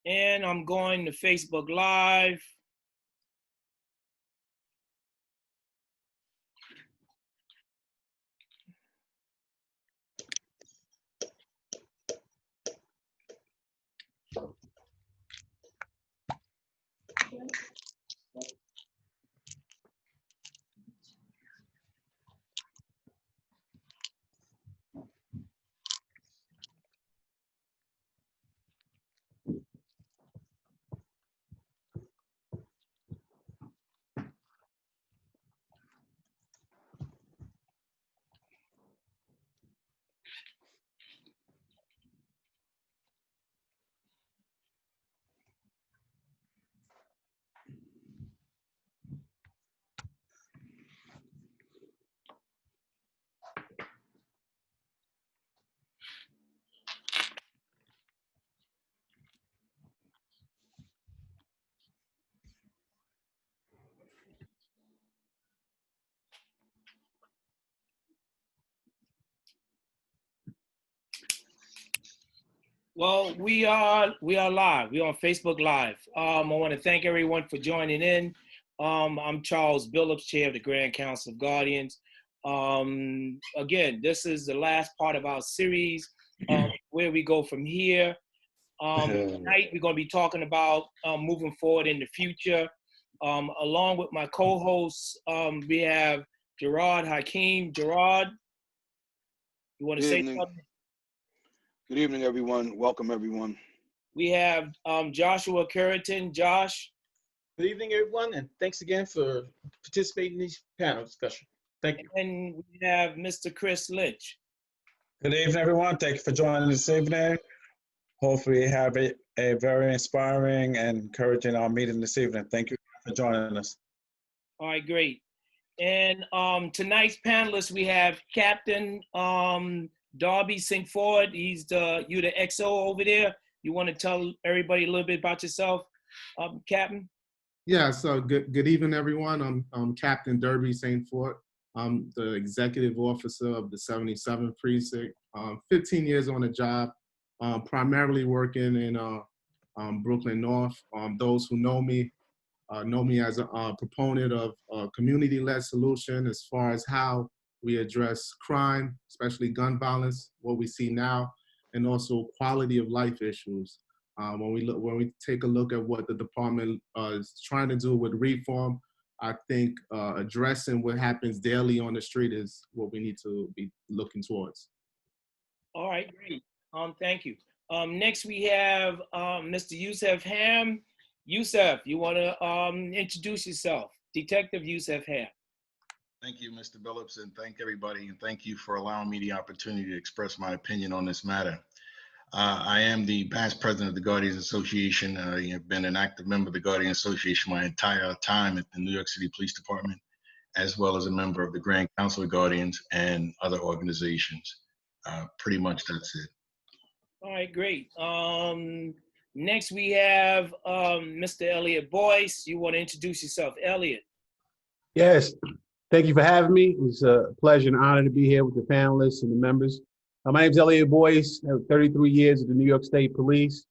And I'm going to Facebook Live. Well, we are live. We're on Facebook Live. I want to thank everyone for joining in. I'm Charles Billups, Chair of the Grand Council of Guardians. Again, this is the last part of our series, where we go from here. Tonight, we're going to be talking about moving forward in the future. Along with my co-hosts, we have Gerard Hakeem. Gerard, you want to say something? Good evening, everyone. Welcome, everyone. We have Joshua Curriton. Josh. Good evening, everyone, and thanks again for participating in this panel discussion. Thank you. And we have Mr. Chris Lynch. Good evening, everyone. Thank you for joining this evening. Hopefully we have a very inspiring and encouraging meeting this evening. Thank you for joining us. All right, great. And tonight's panelists, we have Captain Darby Sink Ford. You're the XO over there. You want to tell everybody a little bit about yourself, Captain? Yeah, so good evening, everyone. I'm Captain Derby St. Ford. I'm the executive officer of the 77th Precinct. 15 years on the job, primarily working in Brooklyn North. Those who know me as a proponent of a community-led solution as far as how we address crime, especially gun violence, what we see now, and also quality of life issues. When we take a look at what the department is trying to do with reform, I think addressing what happens daily on the street is what we need to be looking towards. All right, great. Thank you. Next we have Mr. Yusuff Hamm. Yusuff, you want to introduce yourself? Detective Yusuff Hamm. Thank you, Mr. Billups, and thank everybody, and thank you for allowing me the opportunity to express my opinion on this matter. I am the past president of the Guardians Association. I have been an active member of the Guardian Association my entire time at the New York City Police Department, as well as a member of the Grand Council of Guardians and other organizations. Pretty much that's it. All right, great. Next we have Mr. Elliot Boyce. You want to introduce yourself, Elliot? Yes. Thank you for having me. It's a pleasure and honor to be here with the panelists and the members. My name is Elliot Boyce. I have 33 years at the New York State Police.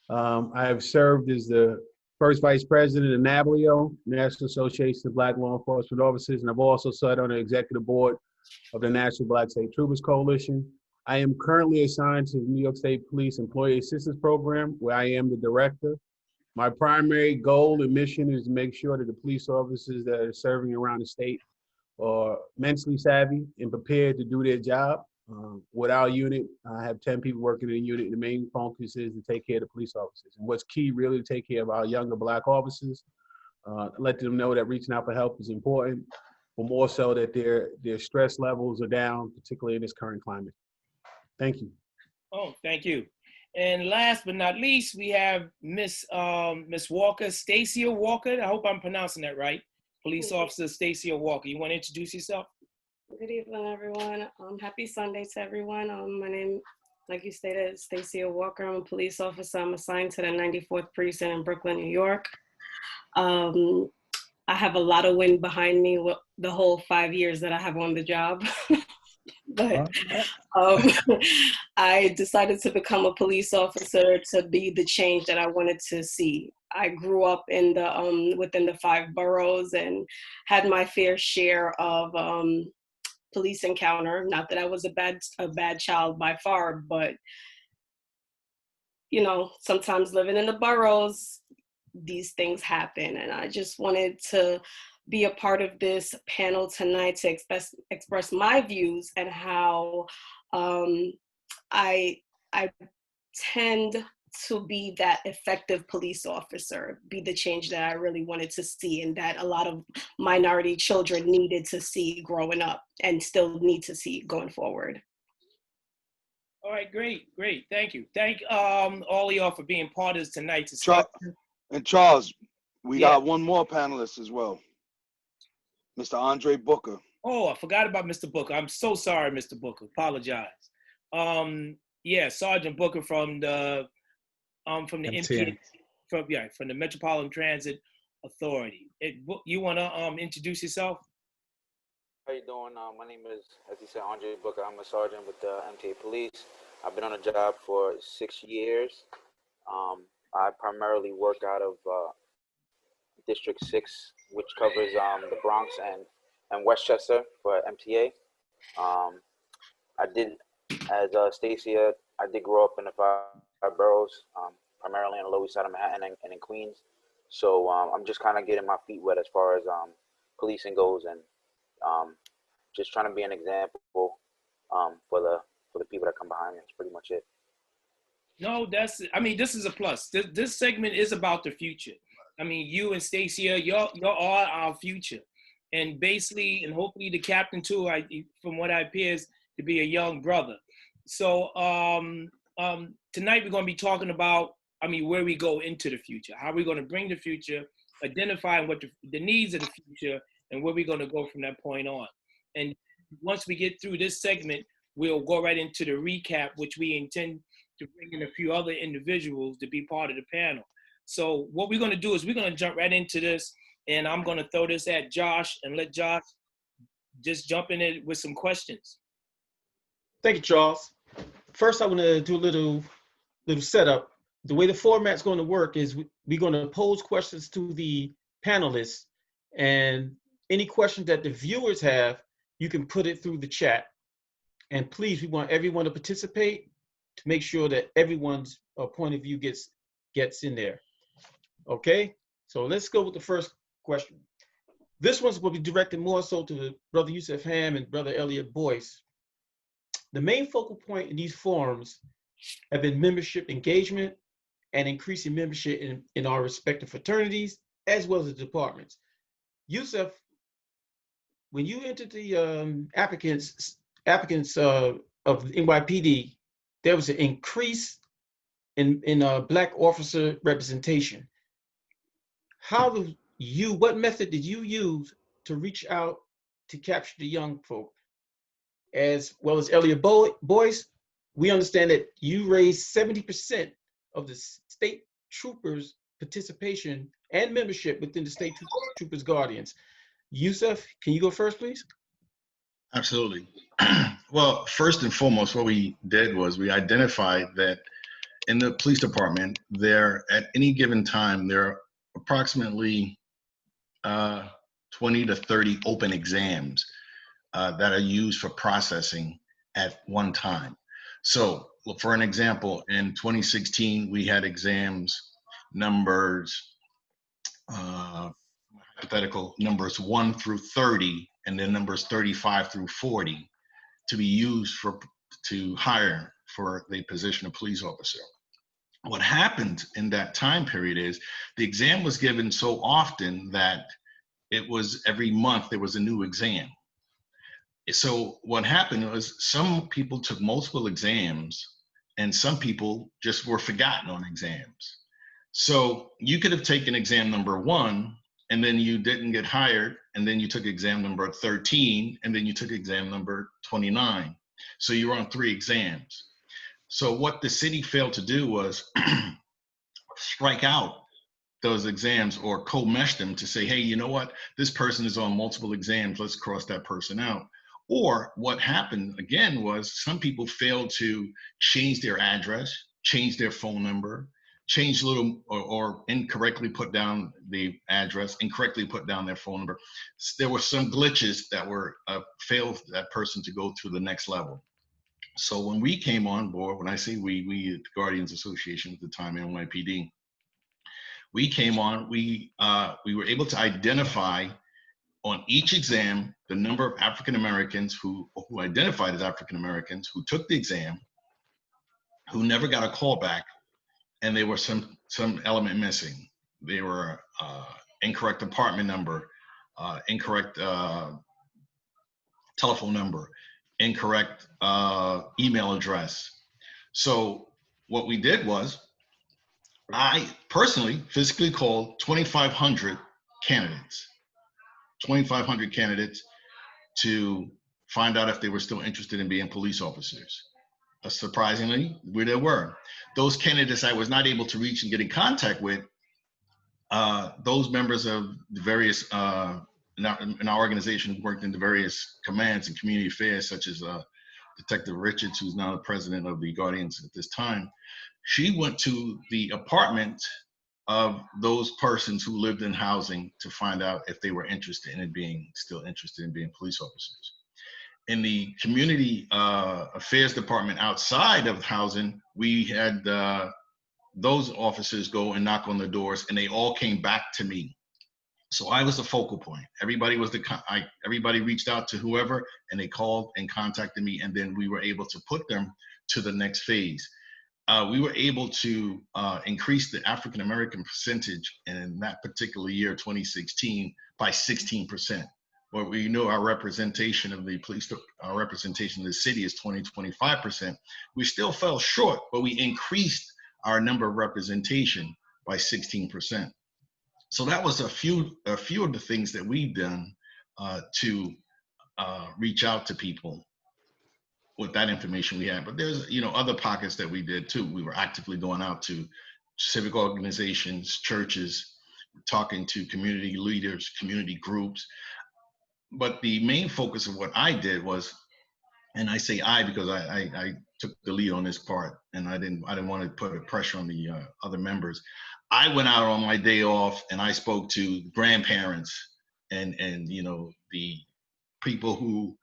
I have served as the first vice president of NABLEO, National Association of Black Law Enforcement Officers, and I've also sat on the executive board of the National Black State Troopers Coalition. I am currently assigned to the New York State Police Employee Assistance Program, where I am the director. My primary goal and mission is to make sure that the police officers that are serving around the state are mentally savvy and prepared to do their job. With our unit, I have 10 people working in the unit, and the main focus is to take care of the police officers. And what's key really to take care of our younger Black officers, let them know that reaching out for help is important, but more so that their stress levels are down, particularly in this current climate. Thank you. Oh, thank you. And last but not least, we have Miss Walker, Stacia Walker. I hope I'm pronouncing that right. Police Officer Stacia Walker. You want to introduce yourself? Good evening, everyone. Happy Sunday to everyone. My name, like you stated, is Stacia Walker. I'm a police officer. I'm assigned to the 94th Precinct in Brooklyn, New York. I have a lot of wind behind me with the whole 5 years that I have on the job. But I decided to become a police officer to be the change that I wanted to see. I grew up in the within the 5 boroughs and had my fair share of police encounter. Not that I was a bad child by far, but you know, sometimes living in the boroughs, these things happen. And I just wanted to be a part of this panel tonight to express my views and how I tend to be that effective police officer, be the change that I really wanted to see and that a lot of minority children needed to see growing up and still need to see going forward. All right, great. Thank you. Thank all of y'all for being part of this tonight's Charles, discussion. and Charles, we Yeah. got one more panelist as well, Mr. Aundree Booker. Oh, I forgot about Mr. Booker. I'm so sorry, Mr. Booker. Apologize. Yeah, Sergeant Booker from the MTN. from the Metropolitan Transit Authority. You want to introduce yourself? How you doing? My name is, as you said, Aundree Booker. I'm a sergeant with the MTA Police. I've been on the job for 6 years. I primarily work out of District 6, which covers the Bronx and Westchester for MTA. I did, as Stacia, I did grow up in the 5 boroughs, primarily on the Lower East Side of Manhattan and in Queens. So I'm just kind of getting my feet wet as far as policing goes, and just trying to be an example for the people that come behind me. That's pretty much it. No, this is a plus. This segment is about the future. I mean, you and Stacia, y'all are our future. And basically, and hopefully the captain too, from what I appears to be a young brother. So tonight we're going to be talking about, where we go into the future, how we're going to bring the future, identifying what the needs of the future, and where we're going to go from that point on. And once we get through this segment, we'll go right into the recap, which we intend to bring in a few other individuals to be part of the panel. So what we're going to do is we're going to jump right into this, and I'm going to throw this at Josh and let Josh just jump in it with some questions. Thank you, Charles. First, I want to do a little setup. The way the format's going to work is we're going to pose questions to the panelists, and any questions that the viewers have, you can put it through the chat. And please, we want everyone to participate to make sure that everyone's point of view gets in there. Okay, so let's go with the first question. This one will be directed more so to Brother Yusuff Hamm and Brother Elliot Boyce. The main focal point in these forums have been membership engagement and increasing membership in our respective fraternities as well as the departments. Yusuff, when you entered the applicants of NYPD, there was an increase in Black officer representation. What method did you use to reach out to capture the young folk? As well as Elliot Boyce, we understand that you raised 70% of the state troopers' participation and membership within the state troopers' guardians. Yusuff, can you go first, please? Absolutely. Well, first and foremost, what we did was we identified that in the police department, at any given time, there are approximately 20 to 30 open exams that are used for processing at one time. So for an example, in 2016, we had exams numbers, hypothetical numbers 1 through 30, and then numbers 35 through 40 to be used to hire for the position of police officer. What happened in that time period is the exam was given so often that it was every month there was a new exam. So what happened was some people took multiple exams and some people just were forgotten on exams. So you could have taken exam number 1 and then you didn't get hired, and then you took exam number 13, and then you took exam number 29. So you were on 3 exams. So what the city failed to do was strike out those exams or co-mesh them to say, hey, you know what? This person is on multiple exams. Let's cross that person out. Or what happened again was some people failed to change their address, change their phone number, change little or incorrectly put down the address, incorrectly put down their phone number. There were some glitches that were failed that person to go to the next level. So when we came on board, when I say we at the Guardians Association at the time, NYPD, we came on, we were able to identify on each exam the number of African Americans who identified as African Americans who took the exam, who never got a call back, and there were some element missing. They were incorrect apartment number, incorrect telephone number, incorrect email address. So what we did was, I personally physically called 2,500 candidates, 2,500 candidates to find out if they were still interested in being police officers. Surprisingly, there were. Those candidates I was not able to reach and get in contact with, those members of the various, in our organization, worked in the various commands and community affairs, such as Detective Richards, who's now the president of the Guardians at this time. She went to the apartment of those persons who lived in housing to find out if they were interested in still interested in being police officers. In the community affairs department outside of housing, we had those officers go and knock on the doors, and they all came back to me. So I was the focal point. Everybody was everybody reached out to whoever, and they called and contacted me, and then we were able to put them to the next phase. We were able to increase the African American percentage in that particular year, 2016, by 16%. Where we know our representation of the police, our representation of the city is 25%. We still fell short, but we increased our number of representation by 16%. So that was a few of the things that we've done to reach out to people with that information we had. But there's other pockets that we did too. We were actively going out to civic organizations, churches, talking to community leaders, community groups. But the main focus of what I did was, and I say I because I took the lead on this part, and I didn't want to put a pressure on the other members. I went out on my day off and I spoke to grandparents and the people who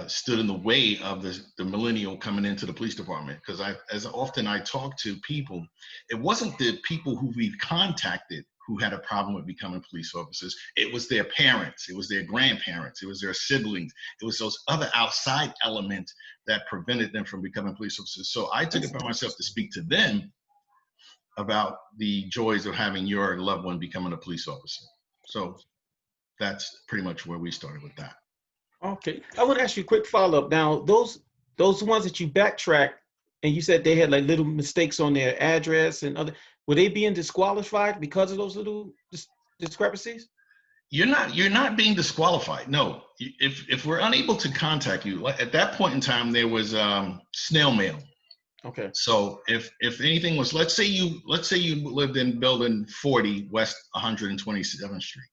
stood in the way of the millennial coming into the police department. Because as often I talk to people, it wasn't the people who we've contacted who had a problem with becoming police officers. It was their parents, it was their grandparents, it was their siblings, it was those other outside elements that prevented them from becoming police officers. So I took it upon myself to speak to them about the joys of having your loved one becoming a police officer. So that's pretty much where we started with that. Okay, I want to ask you a quick follow-up. Now, those ones that you backtracked, and you said they had like little mistakes on their address and other, were they being disqualified because of those little discrepancies? You're not being disqualified. No, if we're unable to contact you, at that point in time, there was snail mail. Okay. So if anything was, let's say you lived in building 40 West 127th Street,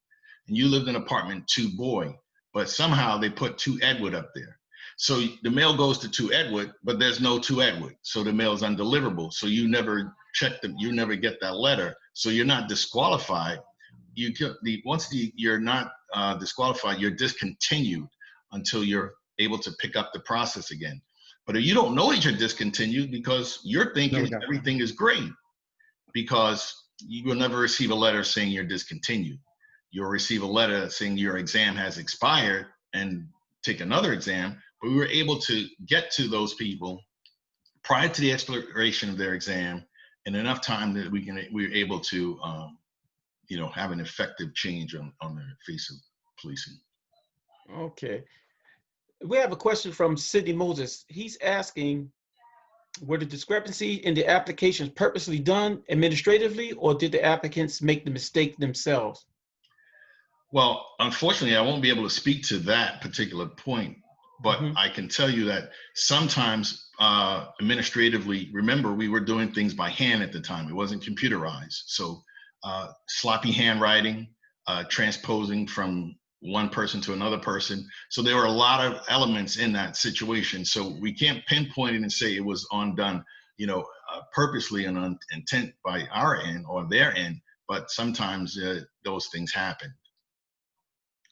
and you lived in apartment 2 Boy, but somehow they put 2 Edward up there. So the mail goes to 2 Edward, but there's no 2 Edward. So the mail is undeliverable. So you never check them, you never get that letter. So you're not disqualified. Once you're not disqualified, you're discontinued until you're able to pick up the process again. But if you don't know that you're discontinued because you're thinking everything is great, because you will never receive a letter saying you're discontinued. You'll receive a letter saying your exam has expired and take another exam. But we were able to get to those people prior to the expiration of their exam in enough time that we were able to have an effective change on the face of policing. Okay. We have a question from Sidney Moses. He's asking, were the discrepancy in the applications purposely done administratively, or did the applicants make the mistake themselves? Well, unfortunately, I won't be able to speak to that particular point, but I can tell you that sometimes administratively, remember, we were doing things by hand at the time. It wasn't computerized. So sloppy handwriting, transposing from one person to another person. So there were a lot of elements in that situation. So we can't pinpoint it and say it was undone, purposely and on intent by our end or their end, but sometimes those things happen.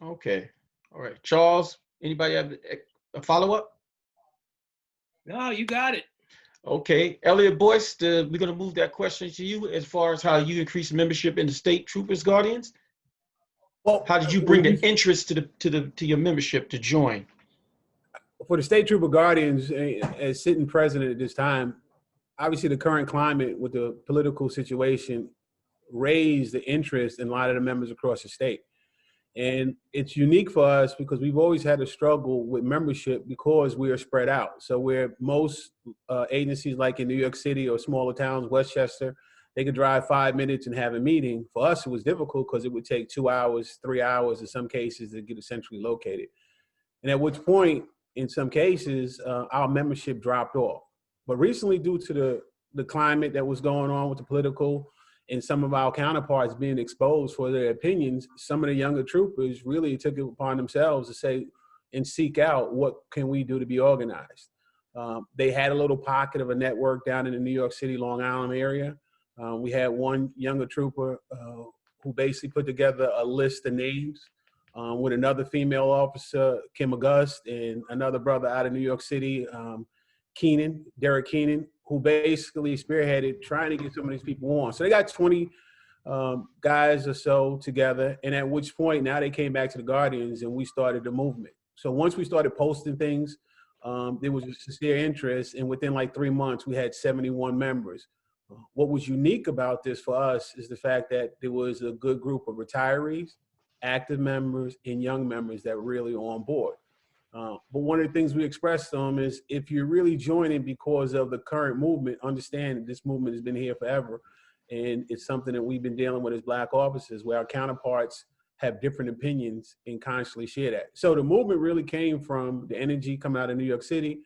Okay. All right. Charles, anybody have a follow-up? No, you got it. Okay. Elliot, Boyce, we're going to move that question to you as far as how you increase membership in the State Troopers Guardians. Well, How did you bring the interest to your membership to join? For the State Trooper Guardians, as sitting president at this time, obviously the current climate with the political situation raised the interest in a lot of the members across the state. And it's unique for us because we've always had a struggle with membership because we are spread out. So where most agencies like in New York City or smaller towns, Westchester, they could drive 5 minutes and have a meeting. For us, it was difficult because it would take 2 hours, 3 hours in some cases to get centrally located. And at which point, in some cases, our membership dropped off. But recently, due to the climate that was going on with the political and some of our counterparts being exposed for their opinions, some of the younger troopers really took it upon themselves to say and seek out what can we do to be organized. They had a little pocket of a network down in the New York City, Long Island area. We had one younger trooper who basically put together a list of names with another female officer, Kim August, and another brother out of New York City, Derek Keenan, who basically spearheaded trying to get some of these people on. So they got 20 guys or so together, and at which point now they came back to the Guardians and we started the movement. So once we started posting things, there was a sincere interest, and within like 3 months we had 71 members. What was unique about this for us is the fact that there was a good group of retirees, active members, and young members that were really on board. But one of the things we expressed to them is if you're really joining because of the current movement, understand that this movement has been here forever. And it's something that we've been dealing with as Black officers where our counterparts have different opinions and constantly share that. So the movement really came from the energy coming out of New York City,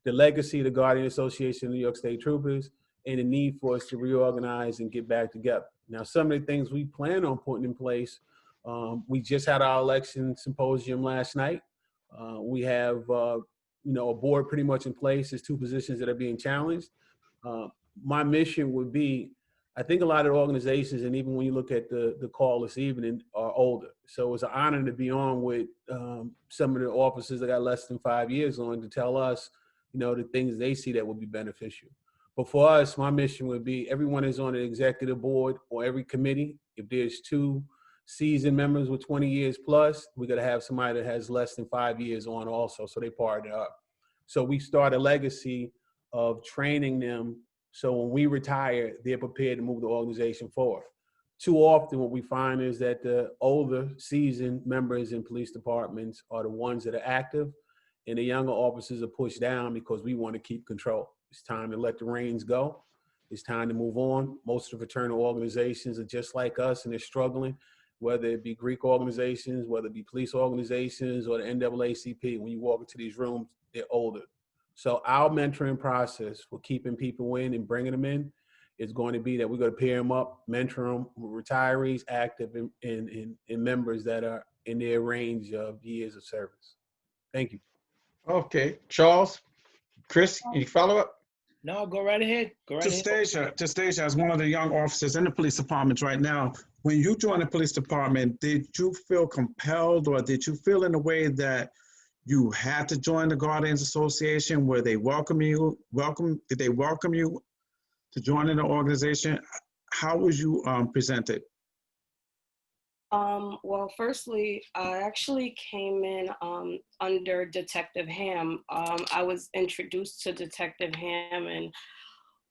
the legacy of the Guardian Association of New York State Troopers, and the need for us to reorganize and get back together. Now, some of the things we plan on putting in place, we just had our election symposium last night. We have, a board pretty much in place. There's 2 positions that are being challenged. My mission would be, I think a lot of organizations, and even when you look at the call this evening, are older. So it's an honor to be on with some of the officers that got less than 5 years on to tell us, the things they see that would be beneficial. But for us, my mission would be everyone is on an executive board or every committee. If there's 2 seasoned members with 20 years plus, we're going to have somebody that has less than 5 years on also, so they partner up. So we start a legacy of training them so when we retire, they're prepared to move the organization forward. Too often what we find is that the older seasoned members in police departments are the ones that are active, and the younger officers are pushed down because we want to keep control. It's time to let the reins go. It's time to move on. Most of the fraternal organizations are just like us and they're struggling, whether it be Greek organizations, whether it be police organizations or the NAACP. When you walk into these rooms, they're older. So our mentoring process for keeping people in and bringing them in is going to be that we're going to pair them up, mentor them with retirees, active, and members that are in their range of years of service. Thank you. Okay. Charles, Chris, any follow-up? No, go right ahead. Go right ahead. To Stacia, as one of the young officers in the police departments right now, when you joined the police department, did you feel compelled or did you feel in a way that you had to join the Guardians Association? Where they did they welcome you to join in the organization? How was you presented? Well, firstly, I actually came in under Detective Hamm. I was introduced to Detective Hamm in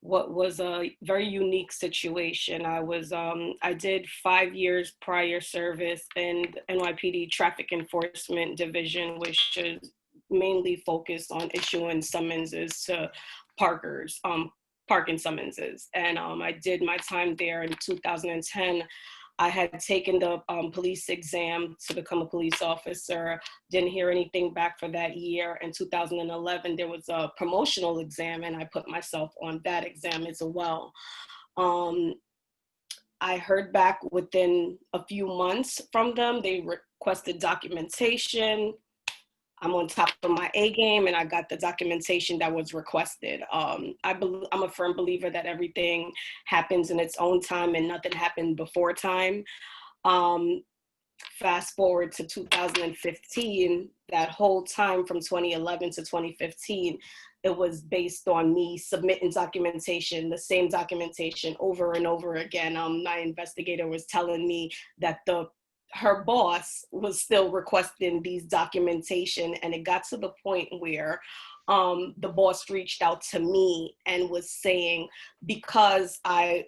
what was a very unique situation. I did 5 years prior service in NYPD Traffic Enforcement Division, which is mainly focused on issuing summonses to parkers, parking summonses. And I did my time there in 2010. I had taken the police exam to become a police officer, didn't hear anything back for that year. In 2011, there was a promotional exam and I put myself on that exam as well. I heard back within a few months from them. They requested documentation. I'm on top of my A game, and I got the documentation that was requested. I'm a firm believer that everything happens in its own time and nothing happened before time. Fast forward to 2015, that whole time from 2011 to 2015, it was based on me submitting documentation, the same documentation over and over again. My investigator was telling me that her boss was still requesting these documentation, and it got to the point where the boss reached out to me and was saying, because I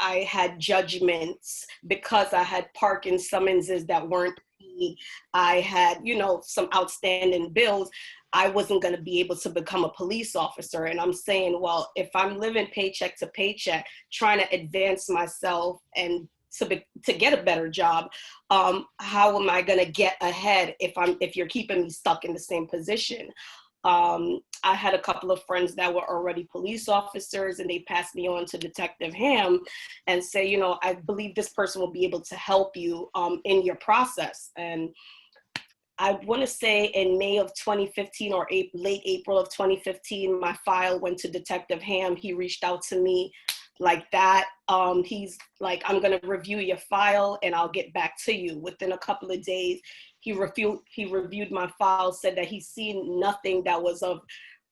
had judgments, because I had parking summonses that weren't paid, I had, you know, some outstanding bills, I wasn't going to be able to become a police officer. And I'm saying, well, if I'm living paycheck to paycheck, trying to advance myself and to get a better job, how am I going to get ahead if you're keeping me stuck in the same position? I had a couple of friends that were already police officers, and they passed me on to Detective Hamm and say, you know, I believe this person will be able to help you in your process. And I want to say in May of 2015 or late April of 2015, my file went to Detective Hamm. He reached out to me like that. He's like, I'm going to review your file and I'll get back to you. Within a couple of days, he reviewed my file, said that he's seen nothing that was of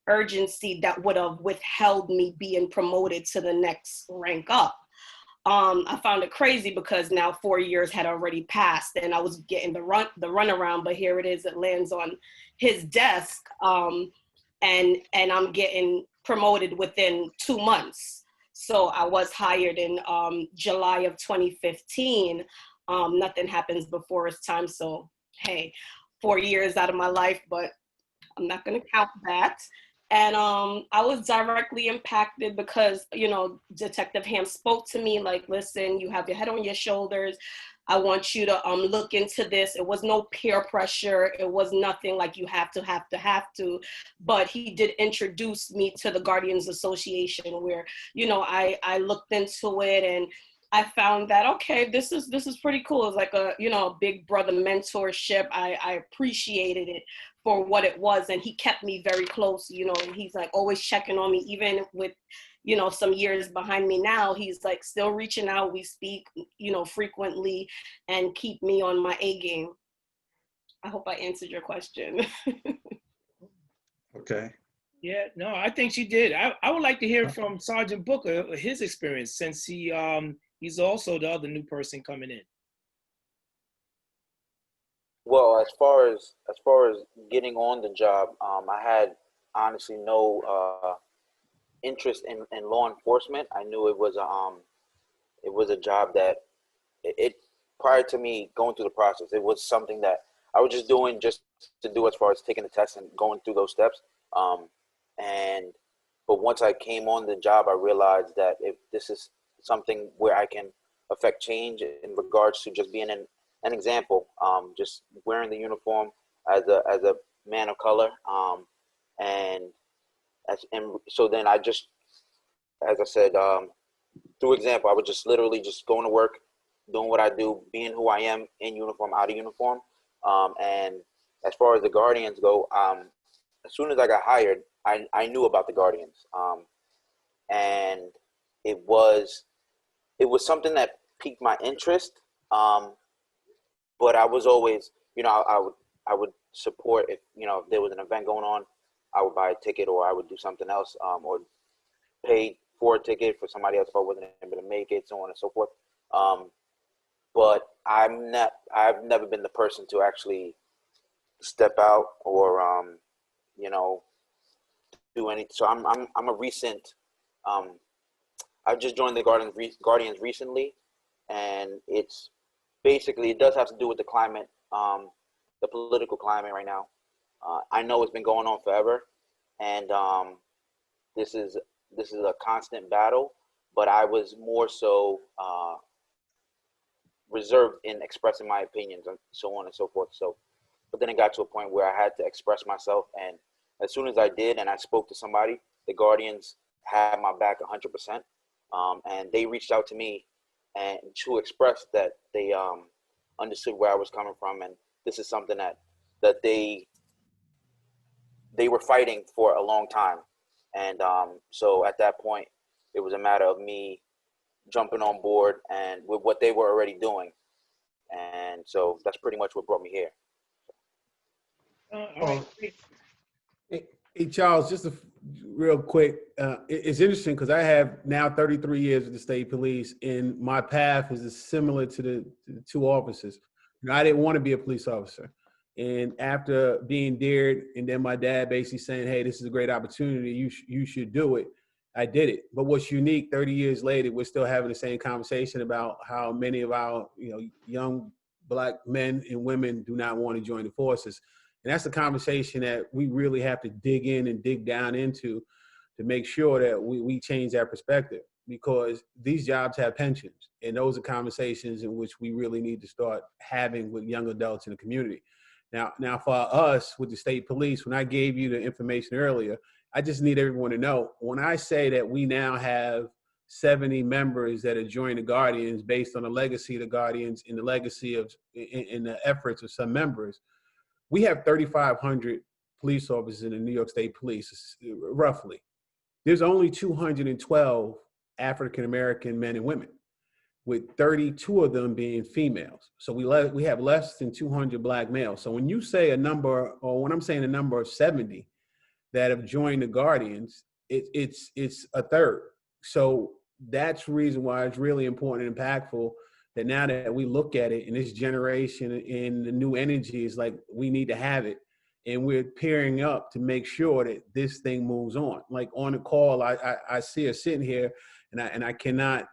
urgency that would have withheld me being promoted to the next rank up. I found it crazy because now 4 years had already passed and I was getting the runaround, but here it is, it lands on his desk, and I'm getting promoted within 2 months. So I was hired in July of 2015. Nothing happens before it's time. So, hey, 4 years out of my life, but I'm not going to count that. And I was directly impacted because, you know, Detective Hamm spoke to me like, listen, you have your head on your shoulders. I want you to look into this. It was no peer pressure. It was nothing like you have to. But he did introduce me to the Guardians Association where, you know, I looked into it and I found that, okay, this is pretty cool. It's like a, you know, a big brother mentorship. I appreciated it for what it was. And he kept me very close. You know, he's like always checking on me, even with, you know, some years behind me now, he's like still reaching out. We speak, you know, frequently and keep me on my A game. I hope I answered your question. Okay. Yeah, no, I think she did. I would like to hear from Sergeant Booker, his experience, since he's also the other new person coming in. Well, as far as getting on the job, I had honestly no interest in law enforcement. I knew it was a job that it prior to me going through the process, it was something that I was just doing just to do as far as taking the test and going through those steps. But once I came on the job, I realized that if this is something where I can affect change in regards to just being an example, just wearing the uniform as a man of color, and so then I just, as I said, through example, I would just literally just going to work, doing what I do, being who I am in uniform, out of uniform, and as far as the Guardians go, as soon as I got hired, I knew about the Guardians, and it was something that piqued my interest, but I was always, you know, I would support if, you know, if there was an event going on, I would buy a ticket or I would do something else, or pay for a ticket for somebody else if I wasn't able to make it, so on and so forth. But I've never been the person to actually step out or you know, do anything. So I'm a recent. I've just joined the Guardians recently, and it's basically, it does have to do with the climate, the political climate right now. I know it's been going on forever, and this is a constant battle. But I was more so reserved in expressing my opinions and so on and so forth. So, but then it got to a point where I had to express myself, and as soon as I did, and I spoke to somebody, the Guardians had my back 100%, and they reached out to me and to express that they understood where I was coming from, and this is something that they were fighting for a long time. And so at that point, it was a matter of me jumping on board and with what they were already doing. And so that's pretty much what brought me here. All right. Hey, Charles, just real quick. It's interesting because I have now 33 years with the state police, and my path is similar to the two officers. I didn't want to be a police officer. And after being dared, and then my dad basically saying, hey, this is a great opportunity, you should do it, I did it. But what's unique, 30 years later, we're still having the same conversation about how many of our young Black men and women do not want to join the forces. And that's the conversation that we really have to dig in and dig down into to make sure that we change that perspective, because these jobs have pensions. And those are conversations in which we really need to start having with young adults in the community. Now for us with the state police, when I gave you the information earlier, I just need everyone to know, when I say that we now have 70 members that are joining the Guardians based on the legacy of the Guardians and the legacy of in the efforts of some members, we have 3,500 police officers in the New York State Police, roughly. There's only 212 African-American men and women, with 32 of them being females. So we have less than 200 Black males. So when you say a number, or when I'm saying a number of 70 that have joined the Guardians, it's a third. So that's the reason why it's really important and impactful that now that we look at it in this generation and the new energy is like, we need to have it. And we're pairing up to make sure that this thing moves on. Like on the call, I see her sitting here, and I cannot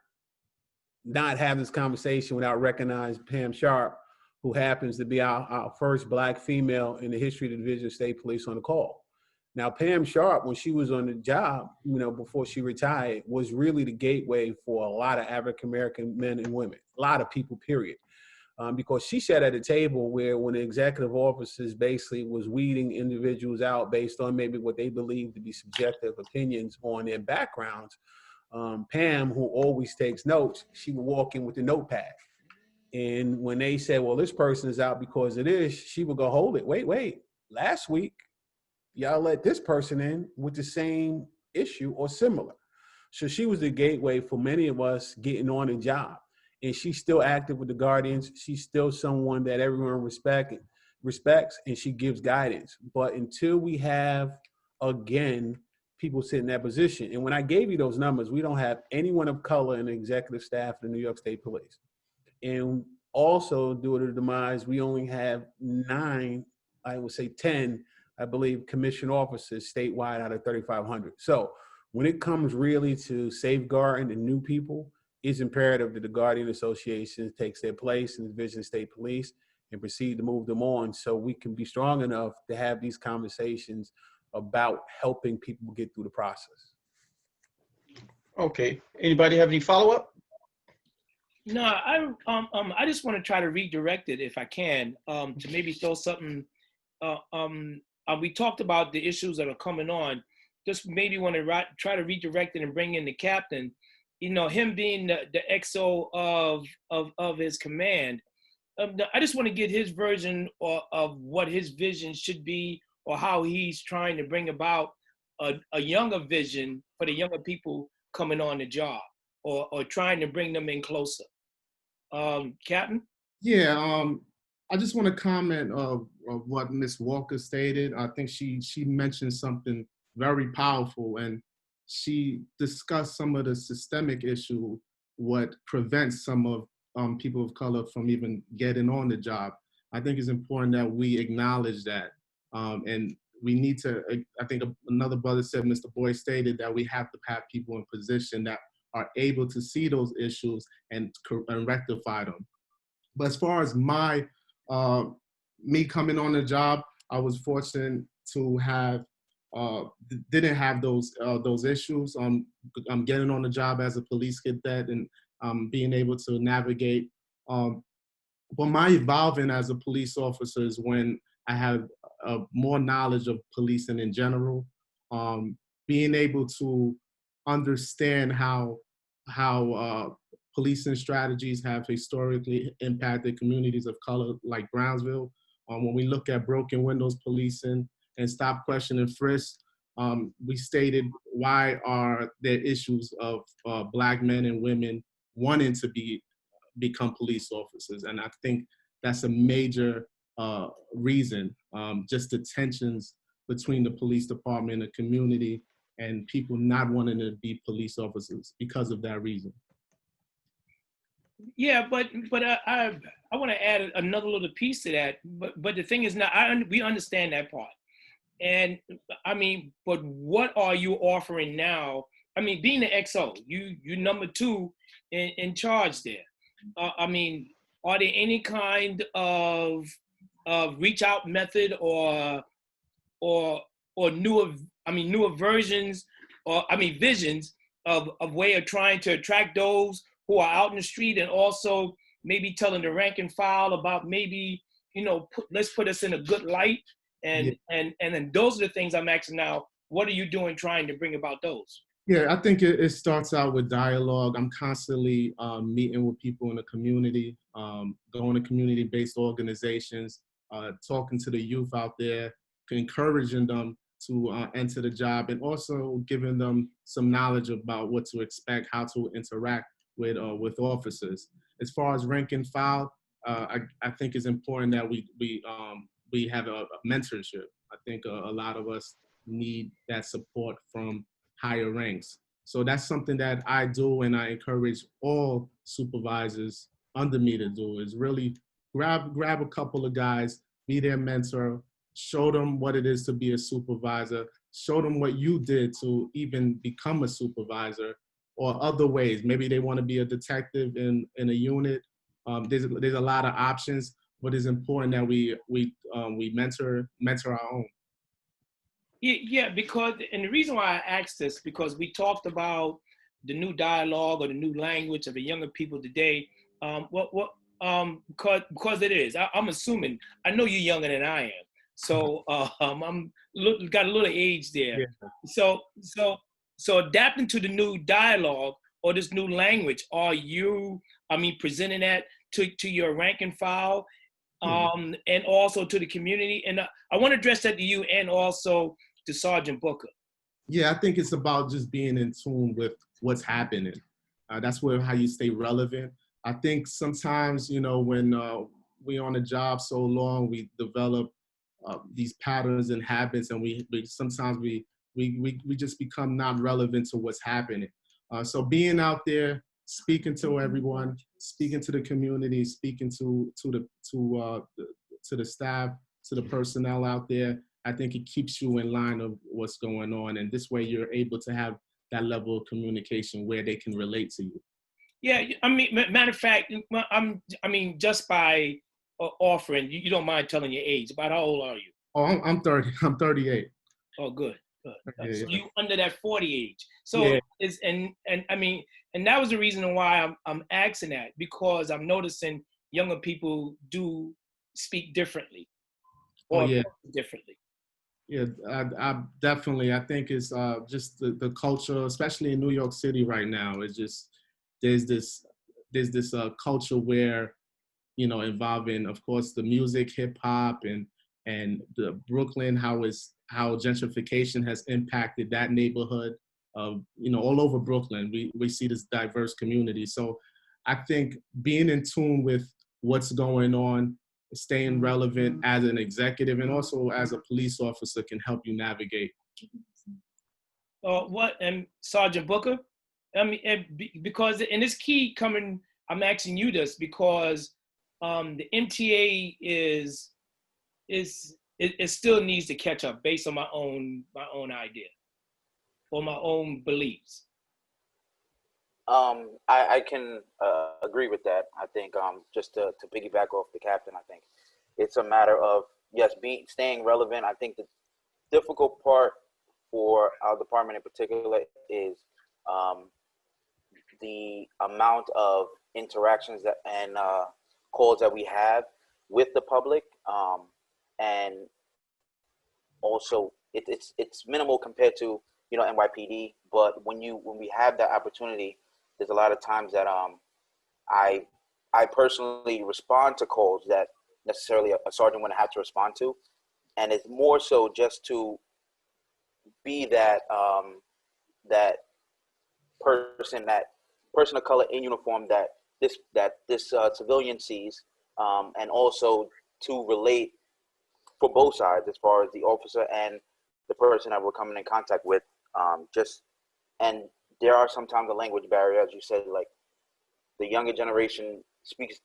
not have this conversation without recognizing Pam Sharp, who happens to be our first Black female in the history of the Division of State Police on the call. Now, Pam Sharp, when she was on the job, before she retired, was really the gateway for a lot of African-American men and women, a lot of people, period. Because she sat at a table where when the executive officers basically was weeding individuals out based on maybe what they believed to be subjective opinions on their backgrounds, Pam, who always takes notes, she would walk in with the notepad. And when they said, well, this person is out because of this, she would go, hold it, wait. Last week, y'all let this person in with the same issue or similar. So she was the gateway for many of us getting on a job. And she's still active with the Guardians. She's still someone that everyone respects, and she gives guidance. But until we have, again, people sit in that position. And when I gave you those numbers, we don't have anyone of color in the executive staff of the New York State Police. And also, due to the demise, we only have 9, I would say 10, I believe, commissioned officers statewide out of 3,500. So when it comes really to safeguarding the new people, it's imperative that the Guardian Association takes their place in the Division of State Police and proceed to move them on so we can be strong enough to have these conversations about helping people get through the process. Okay. Anybody have any follow-up? No, I just want to try to redirect it if I can, to maybe throw something. We talked about the issues that are coming on. Just maybe want to try to redirect it and bring in the captain. Him being the XO of his command. I just want to get his version of what his vision should be, or how he's trying to bring about a younger vision for the younger people coming on the job, or trying to bring them in closer. Captain? Yeah, I just want to comment of what Ms. Walker stated. I think she mentioned something very powerful, and she discussed some of the systemic issue, what prevents some of people of color from even getting on the job. I think it's important that we acknowledge that. And we need to, I think another brother said, Mr. Boyce stated that we have to have people in position that are able to see those issues and rectify them. But as far as me coming on the job, I was fortunate to have didn't have those issues. I'm getting on the job as a police cadet and being able to navigate. But my evolving as a police officer is when I have more knowledge of policing in general, being able to understand how policing strategies have historically impacted communities of color like Brownsville. When we look at broken windows policing and stop, question, and frisk, we stated why are there issues of Black men and women wanting to become police officers. And I think that's a major reason, just the tensions between the police department and the community and people not wanting to be police officers because of that reason. Yeah, but I want to add another little piece to that. But the thing is, now we understand that part, and I mean, but what are you offering now? I mean, being the XO, you number 2 in charge there. I mean, are there any kind of reach out method or newer versions or visions of way of trying to attract those who are out in the street, and also maybe telling the rank and file about maybe, let's put us in a good light, and then those are the things I'm asking now. What are you doing trying to bring about those? Yeah, I think it starts out with dialogue. I'm constantly meeting with people in the community, going to community-based organizations, talking to the youth out there, encouraging them to enter the job, and also giving them some knowledge about what to expect, how to interact with officers. As far as rank and file, I think it's important that we have a mentorship. I think a lot of us need that support from higher ranks. So that's something that I do, and I encourage all supervisors under me to do, is really grab a couple of guys, be their mentor, show them what it is to be a supervisor, show them what you did to even become a supervisor, or other ways. Maybe they want to be a detective in a unit. There's a lot of options, but it's important that we mentor our own. Yeah, because, and the reason why I asked this, because we talked about the new dialogue or the new language of the younger people today. Because it is. I'm assuming, I know you're younger than I am, so I'm got a little age there. Yeah. So adapting to the new dialogue or this new language, are you, presenting that to your rank and file, and also to the community? And I want to address that to you and also to Sergeant Booker. Yeah, I think it's about just being in tune with what's happening. That's how you stay relevant. I think sometimes, when we on a job so long, we develop these patterns and habits, and we sometimes just become not relevant to what's happening. So being out there, speaking to everyone, speaking to the community, speaking to the staff, to the personnel out there, I think it keeps you in line of what's going on. And this way you're able to have that level of communication where they can relate to you. Yeah, matter of fact, just by offering, you don't mind telling your age. About how old are you? Oh, I'm 30. I'm 38. Oh, good. Yeah, so you under that 40 age. So yeah. And that was the reason why I'm asking that, because I'm noticing younger people do speak differently. Differently. Yeah, I definitely. I think it's just the culture, especially in New York City right now. It's just there's this culture where, involving, of course, the music, hip hop, and the Brooklyn, how gentrification has impacted that neighborhood. All over Brooklyn, we see this diverse community. So I think being in tune with what's going on, staying relevant as an executive and also as a police officer can help you navigate. And Sergeant Booker? Because, and it's key coming, I'm asking you this because the MTA it still needs to catch up based on my own idea or my own beliefs. I can agree with that. I think just to piggyback off the captain, I think it's a matter of, yes, staying relevant. I think the difficult part for our department in particular is the amount of interactions and calls that we have with the public, and also it's minimal compared to NYPD. But when we have that opportunity, there's a lot of times that I personally respond to calls that necessarily a sergeant wouldn't have to respond to, and it's more so just to be that person of color in uniform that this civilian sees, and also to relate for both sides as far as the officer and the person that we're coming in contact with. And there are sometimes a language barrier, as you said, like the younger generation speaks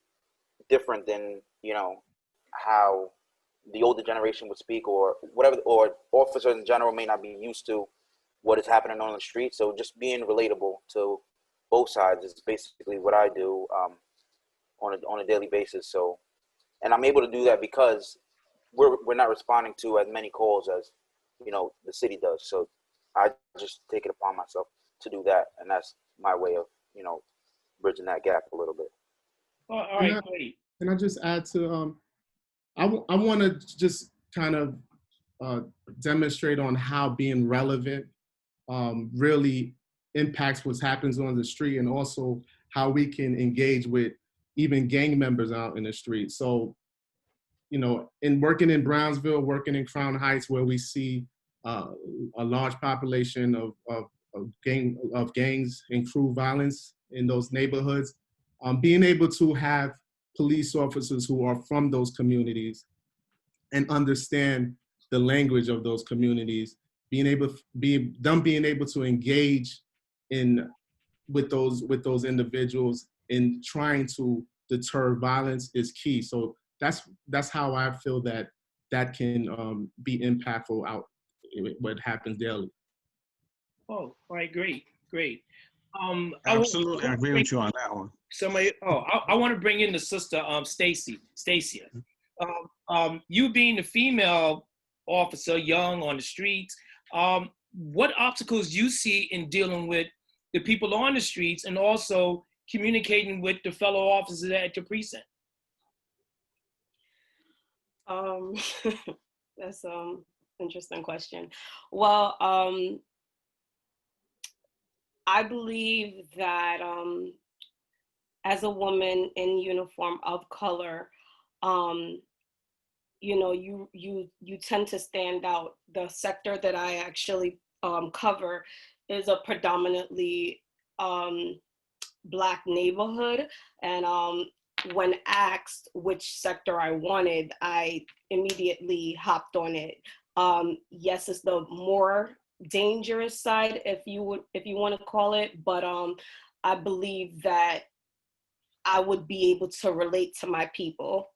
different than, how the older generation would speak, or whatever, or officers in general may not be used to what is happening on the street. So just being relatable to both sides is basically what I do on a daily basis. So, and I'm able to do that because we're not responding to as many calls as the city does. So I just take it upon myself to do that, and that's my way of bridging that gap a little bit. Oh, all right, great. Can I just add to I want to just kind of demonstrate on how being relevant really impacts what happens on the street, and also how we can engage with even gang members out in the street. So, in working in Brownsville, working in Crown Heights, where we see a large population of gangs and crew violence in those neighborhoods, being able to have police officers who are from those communities and understand the language of those communities, being able to engage with those individuals in trying to deter violence is key. So that's how I feel that can be impactful out what happens daily. Oh, all right, great. Absolutely, I agree with you on that one. I want to bring in the sister, Stacia. You being the female officer, young on the streets, what obstacles you see in dealing with the people on the streets and also communicating with the fellow officers at your precinct? That's interesting question. Well, I believe that as a woman in uniform of color, you tend to stand out. The sector that I actually cover is a predominantly Black neighborhood, and when asked which sector I wanted, I immediately hopped on it. Yes, it's the more dangerous side, if you want to call it, but I believe that I would be able to relate to my people.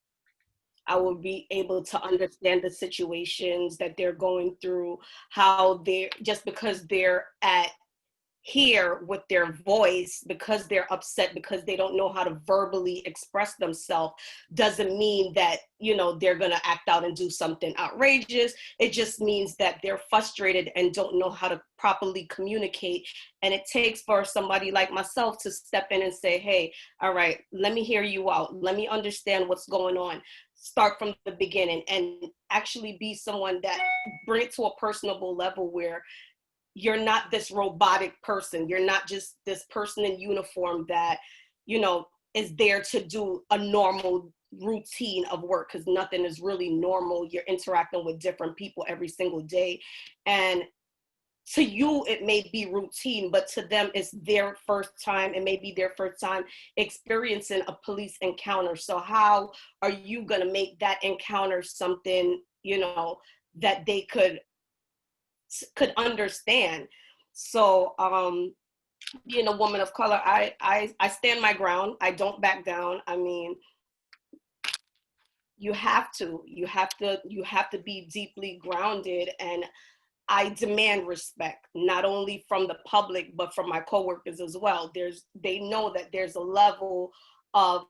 I would be able to understand the situations that they're going through, how they're, just because they're at here with their voice, because they're upset, because they don't know how to verbally express themselves, doesn't mean that, they're going to act out and do something outrageous. It just means that they're frustrated and don't know how to properly communicate. And it takes for somebody like myself to step in and say, hey, all right, let me hear you out. Let me understand what's going on. Start from the beginning and actually be someone that bring it to a personable level where you're not this robotic person. You're not just this person in uniform that, is there to do a normal routine of work, because nothing is really normal. You're interacting with different people every single day. And to you, it may be routine, but to them, it's their first time. It may be their first time experiencing a police encounter. So how are you going to make that encounter something, that they could understand? So being a woman of color, I stand my ground. I don't back down. I mean, you have to be deeply grounded, and I demand respect, not only from the public, but from my coworkers as well. They know that there's a level of,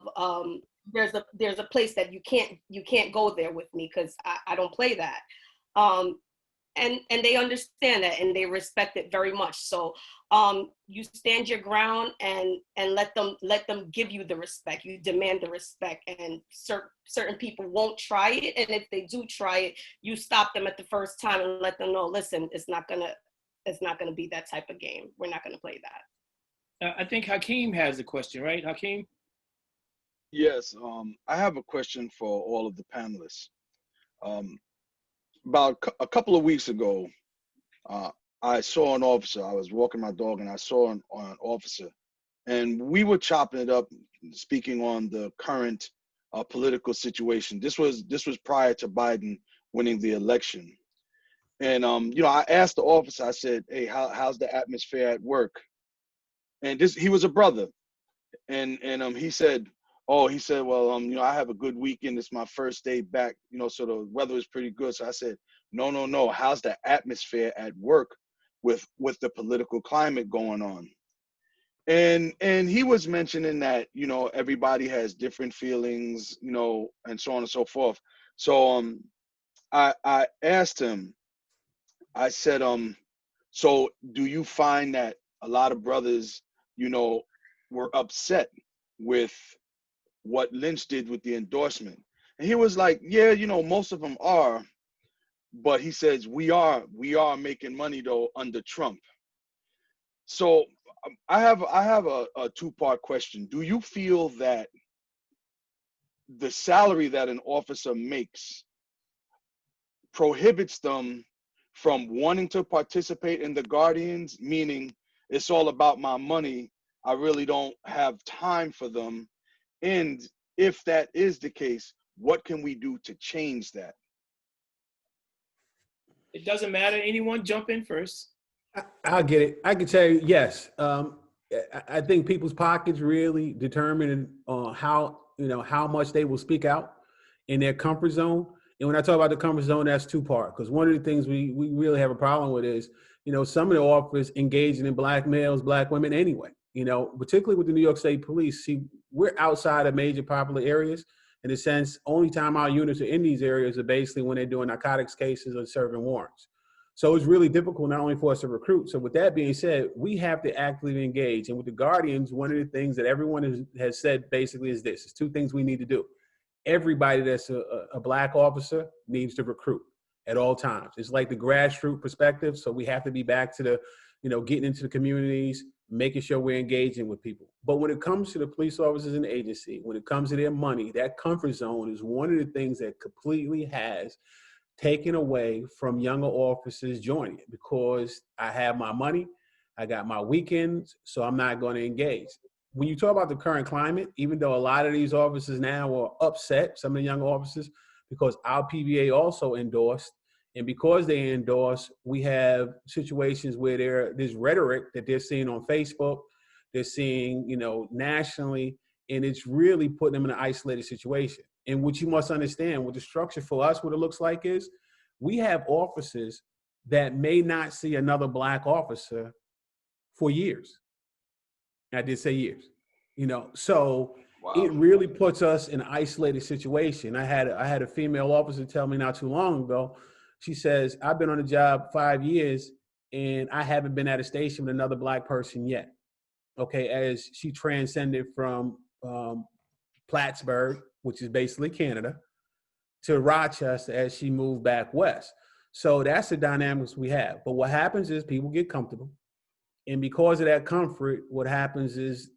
there's a place that you can't go there with me, because I don't play that. And they understand that, and they respect it very much. So you stand your ground and let them give you the respect. You demand the respect, and certain people won't try it. And if they do try it, you stop them at the first time and let them know, listen, it's not gonna be that type of game. We're not gonna play that. I think Hakeem has a question, right, Hakeem? Yes, I have a question for all of the panelists. About a couple of weeks ago, I saw an officer. I was walking my dog and I saw an officer, and we were chopping it up, speaking on the current political situation. This was prior to Biden winning the election. And I asked the officer, I said, "Hey, how's the atmosphere at work?" And he was a brother. And he said, well, I have a good weekend. It's my first day back, so the weather is pretty good. So I said, no, how's the atmosphere at work with the political climate going on? And he was mentioning that, everybody has different feelings, and so on and so forth. So I asked him, I said, so do you find that a lot of brothers, were upset with what Lynch did with the endorsement? And he was like, yeah, most of them are, but he says we are making money though under Trump. So I have a two-part question. Do you feel that the salary that an officer makes prohibits them from wanting to participate in the Guardians, meaning it's all about my money, I really don't have time for them? And if that is the case, what can we do to change that? It doesn't matter. Anyone jump in first. I'll get it. I can tell you, yes. I think people's pockets really determine how much they will speak out in their comfort zone. And when I talk about the comfort zone, that's two-part. Because one of the things we really have a problem with is, some of the officers engaging in black males, black women anyway. Particularly with the New York State Police. See, we're outside of major popular areas. In a sense, only time our units are in these areas are basically when they're doing narcotics cases or serving warrants. So it's really difficult not only for us to recruit. So with that being said, we have to actively engage. And with the Guardians, one of the things that everyone has said basically is this. It's two things we need to do. Everybody that's a black officer needs to recruit at all times. It's like the grassroots perspective. So we have to be back to the, getting into the communities, making sure we're engaging with people. But when it comes to the police officers in the agency, when it comes to their money, that comfort zone is one of the things that completely has taken away from younger officers joining it, because I have my money, I got my weekends, so I'm not going to engage. When you talk about the current climate, even though a lot of these officers now are upset, some of the young officers, because our PVA also endorsed, and because they endorse, we have situations where there's rhetoric that they're seeing on Facebook, they're seeing, nationally, and it's really putting them in an isolated situation. And what you must understand, what the structure for us, what it looks like is, we have officers that may not see another black officer for years. I did say years, so wow. It really puts us in an isolated situation. I had a female officer tell me not too long ago. She says, I've been on the job 5 years and I haven't been at a station with another black person yet. Okay, as she transcended from Plattsburgh, which is basically Canada, to Rochester as she moved back west. So that's the dynamics we have. But what happens is people get comfortable. And because of that comfort, what happens is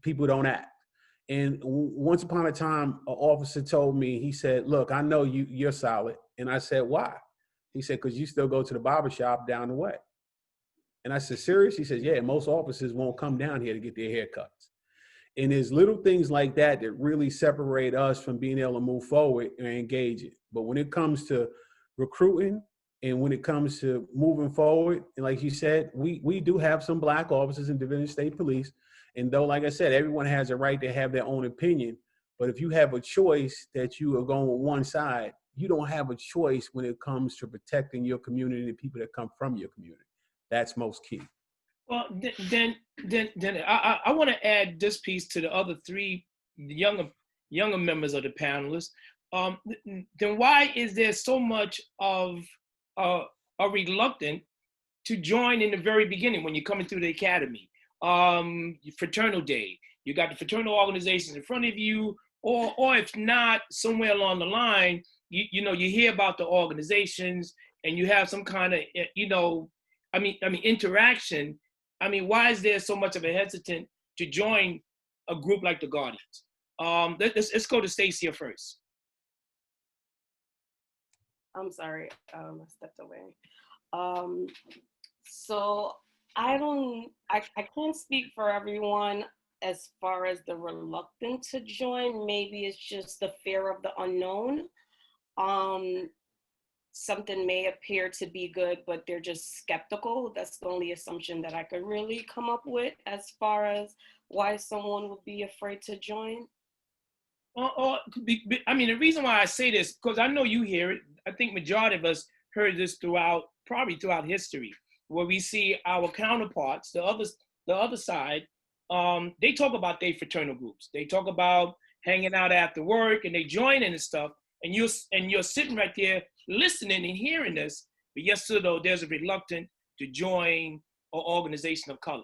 people don't act. And once upon a time, an officer told me, he said, look, I know you're solid. And I said, why? He said, because you still go to the barbershop down the way. And I said, serious? He says, yeah, most officers won't come down here to get their haircuts. And there's little things like that that really separate us from being able to move forward and engage it. But when it comes to recruiting and when it comes to moving forward, and like you said, we do have some black officers in Division State Police. And though, like I said, everyone has a right to have their own opinion. But if you have a choice that you are going with one side, you don't have a choice when it comes to protecting your community and the people that come from your community. That's most key. Well, then I want to add this piece to the other three younger members of the panelists. Then why is there so much of a reluctance to join in the very beginning when you're coming through the academy? Fraternal Day, you got the fraternal organizations in front of you, or if not, somewhere along the line, you hear about the organizations and you have some kind of, interaction. Why is there so much of a hesitant to join a group like the Guardians? Let's go to Stacia first. I'm sorry, I stepped away. So I can't speak for everyone as far as the reluctant to join. Maybe it's just the fear of the unknown. Something may appear to be good, but they're just skeptical. That's the only assumption that I could really come up with as far as why someone would be afraid to join. I mean, the reason why I say this, because I know you hear it. I think majority of us heard this probably throughout history, where we see our counterparts, the other side, they talk about their fraternal groups. They talk about hanging out after work and they join in and stuff. And you're sitting right there listening and hearing this, but yes, so though there's a reluctance to join an organization of color.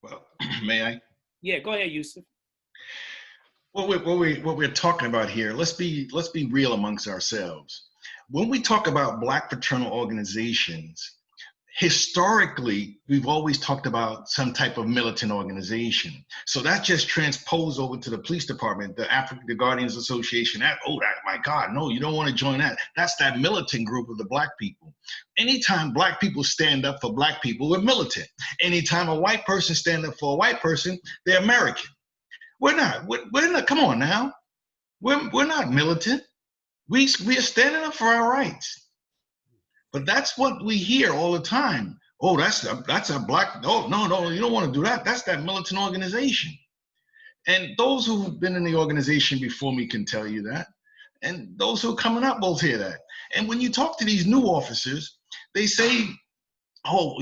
Well, may I? Yeah, go ahead, Yusuff. What we're talking about here, let's be real amongst ourselves. When we talk about Black fraternal organizations, historically, we've always talked about some type of militant organization. So that just transposed over to the police department, the Guardians Association. My God, no, you don't want to join that. That's that militant group of the Black people. Anytime Black people stand up for Black people, we're militant. Anytime a white person stand up for a white person, they're American. We're not, come on now. We're not militant. We are standing up for our rights. But that's what we hear all the time. Oh, that's a Black, no, you don't want to do that. That's that militant organization. And those who've been in the organization before me can tell you that. And those who are coming up both hear that. And when you talk to these new officers, they say, oh,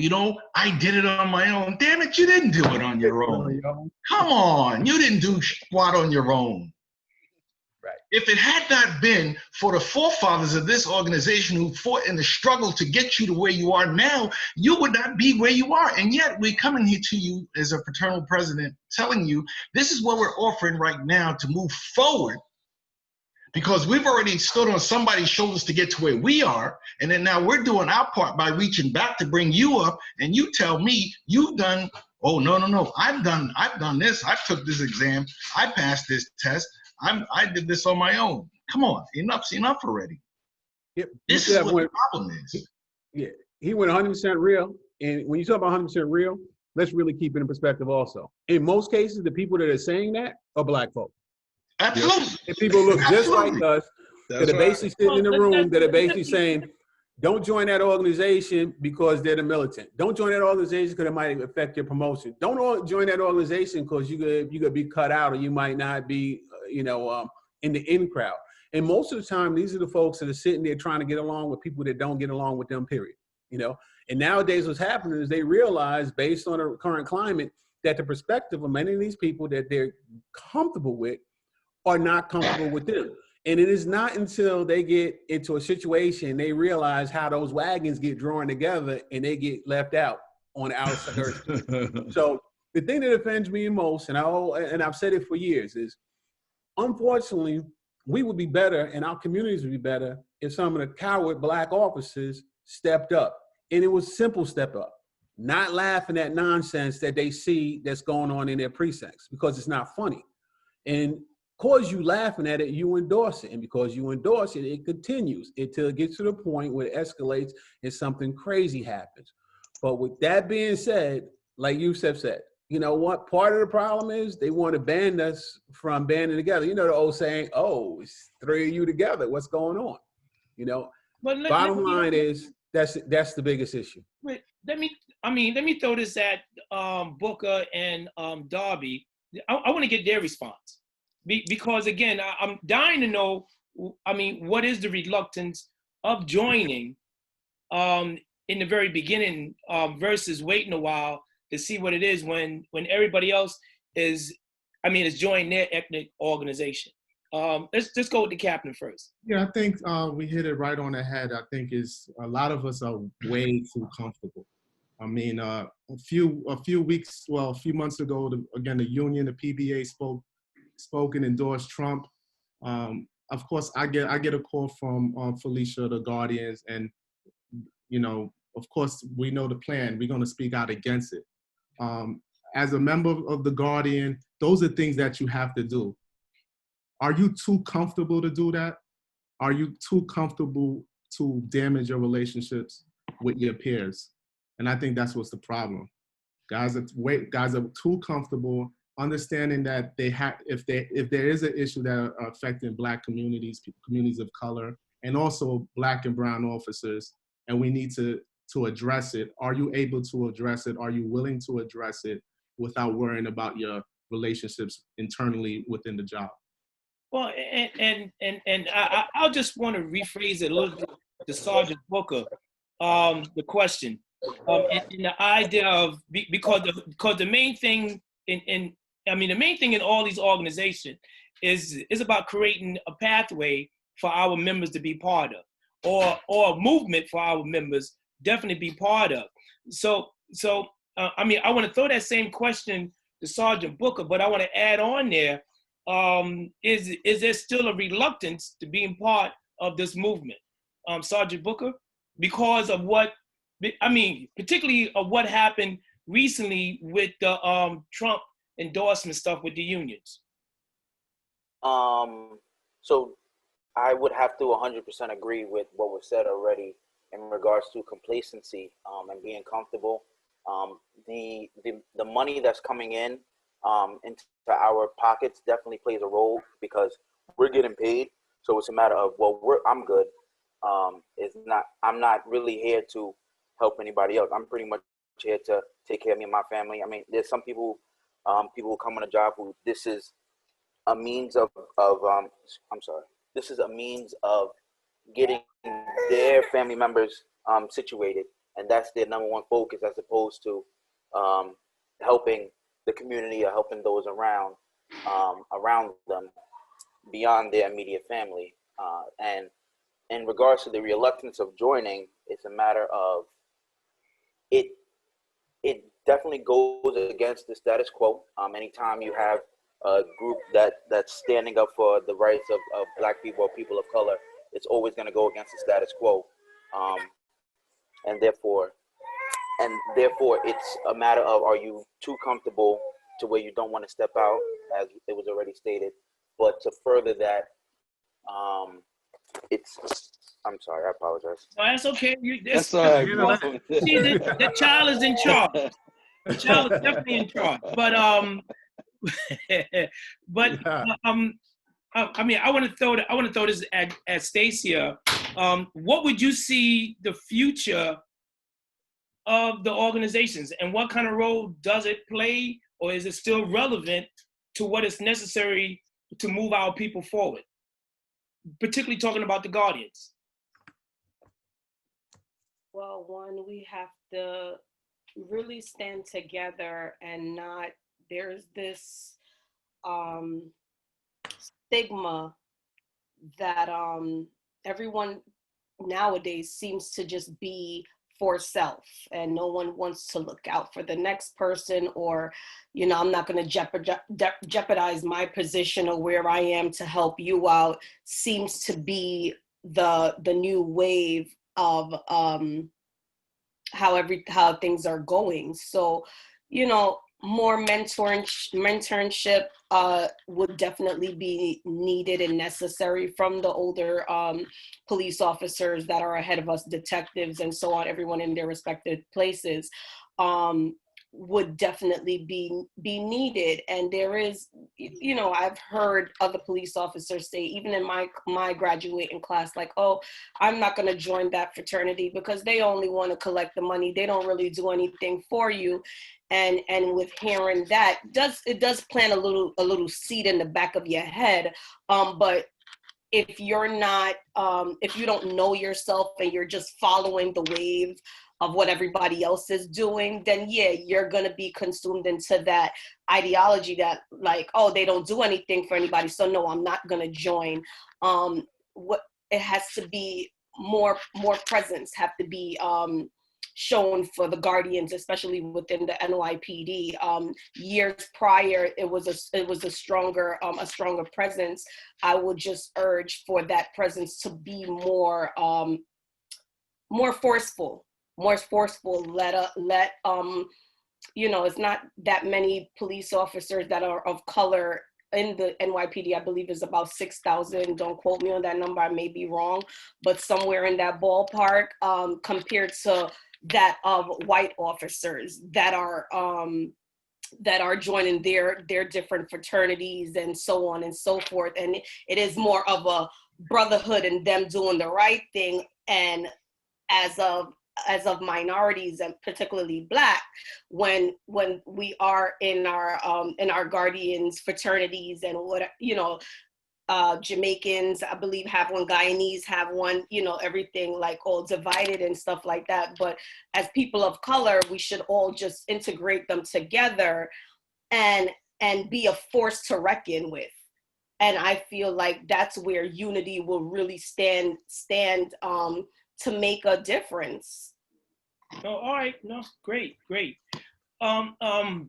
I did it on my own. Damn it, you didn't do it on your own. Come on, you didn't do squat on your own. Right. If it had not been for the forefathers of this organization who fought in the struggle to get you to where you are now, you would not be where you are. And yet we're coming here to you as a fraternal president telling you this is what we're offering right now to move forward, because we've already stood on somebody's shoulders to get to where we are. And then now we're doing our part by reaching back to bring you up. And you tell me you've done, oh, no, I've done this. I took this exam. I passed this test. I did this on my own. Come on, enough's enough already. Yep. This is what the problem is. Yeah, he went 100% real. And when you talk about 100% real, let's really keep it in perspective also. In most cases, the people that are saying that are Black folk. Absolutely. And people look just like us that are basically sitting in the room that are basically saying, don't join that organization because they're the militant. Don't join that organization because it might affect your promotion. Don't join that organization because you could be cut out or you might not be, in the in crowd. And most of the time, these are the folks that are sitting there trying to get along with people that don't get along with them, period. And nowadays what's happening is they realize, based on the current climate, that the perspective of many of these people that they're comfortable with are not comfortable with them. And it is not until they get into a situation, they realize how those wagons get drawn together and they get left out on the outskirts. So the thing that offends me most, and I've said it for years, is unfortunately, we would be better and our communities would be better if some of the coward Black officers stepped up. And it was simple step up, not laughing at nonsense that they see that's going on in their precincts, because it's not funny. And because you laughing at it, you endorse it. And because you endorse it, it continues until it gets to the point where it escalates and something crazy happens. But with that being said, like Yusuff said, you know what? Part of the problem is they want to ban us from banding together. You know the old saying, oh, it's three of you together. What's going on? But bottom line is that's the biggest issue. Wait, let me throw this at Booker and Darby. I want to get their response. Because again, I'm dying to know, what is the reluctance of joining in the very beginning versus waiting a while to see what it is when everybody else is joining their ethnic organization. Let's go with the captain first. Yeah, I think we hit it right on the head. I think is a lot of us are way too comfortable. A few months ago, the union, the PBA spoke and endorsed Trump. Of course, I get a call from Felicia, the Guardians, and of course, we know the plan. We're going to speak out against it. As a member of the Guardian, those are things that you have to do. Are you too comfortable to do that? Are you too comfortable to damage your relationships with your peers? And I think that's what's the problem. Guys are too comfortable understanding that if there is an issue that are affecting Black communities, communities of color, and also Black and brown officers, and we need to address it. Are you able to address it? Are you willing to address it without worrying about your relationships internally within the job? Well, and I'll just want to rephrase it a little bit to Sergeant Booker, the question, in the idea of, because the main thing the main thing in all these organizations is about creating a pathway for our members to be part of, or a movement for our members definitely be part of. So I want to throw that same question to Sergeant Booker, but I want to add on there, is there still a reluctance to being part of this movement, Sergeant Booker, because of particularly of what happened recently with the Trump endorsement stuff with the unions? So I would have to 100% agree with what was said already in regards to complacency and being comfortable. The money that's coming in into our pockets definitely plays a role because we're getting paid. So it's a matter of, I'm good. I'm not really here to help anybody else. I'm pretty much here to take care of me and my family. I mean, there's some people who come on a job who this is a means of getting their family members situated, and that's their number one focus, as opposed to helping the community or helping those around them beyond their immediate family. And in regards to the reluctance of joining, it's a matter of it definitely goes against the status quo. Anytime you have a group that's standing up for the rights of Black people or people of color, it's always going to go against the status quo. And therefore it's a matter of, are you too comfortable to where you don't want to step out, as it was already stated. But to further that, I'm sorry, I apologize. No, that's okay. That's all right. See, the child is in charge. The child is definitely in charge. But I want to throw this at Stacia. What would you see the future of the organizations, and what kind of role does it play, or is it still relevant to what is necessary to move our people forward? Particularly talking about the Guardians. Well, one, we have to really stand together and not, there's this stigma that everyone nowadays seems to just be for self, and no one wants to look out for the next person, or, I'm not going to jeopardize my position or where I am to help you out, seems to be the new wave of how things are going. So, more mentorship would definitely be needed and necessary from the older police officers that are ahead of us, detectives and so on, everyone in their respective places, would definitely be needed. And there is, I've heard other police officers say, even in my graduating class, like, oh, I'm not going to join that fraternity because they only want to collect the money. They don't really do anything for you. And with hearing that, it does plant a little seed in the back of your head. But if you're not, if you don't know yourself and you're just following the wave of what everybody else is doing, then yeah, you're gonna be consumed into that ideology that, like, oh, they don't do anything for anybody, so no, I'm not gonna join. What it has to be, more presence have to be shown for the Guardians, especially within the NYPD. Years prior, it was a stronger presence. I would just urge for that presence to be more forceful. Let it's not that many police officers that are of color in the NYPD, I believe is about 6,000. Don't quote me on that number, I may be wrong, but somewhere in that ballpark, compared to that of white officers that are joining their different fraternities and so on and so forth. And it is more of a brotherhood and them doing the right thing. And as of minorities, and particularly Black, when we are in our guardians fraternities and what, you know, Jamaicans, I believe, have one, Guyanese have one, you know, everything like all divided and stuff like that. But as people of color, we should all just integrate them together and be a force to reckon with. And I feel like that's where unity will really stand to make a difference. No, all right, no, great. I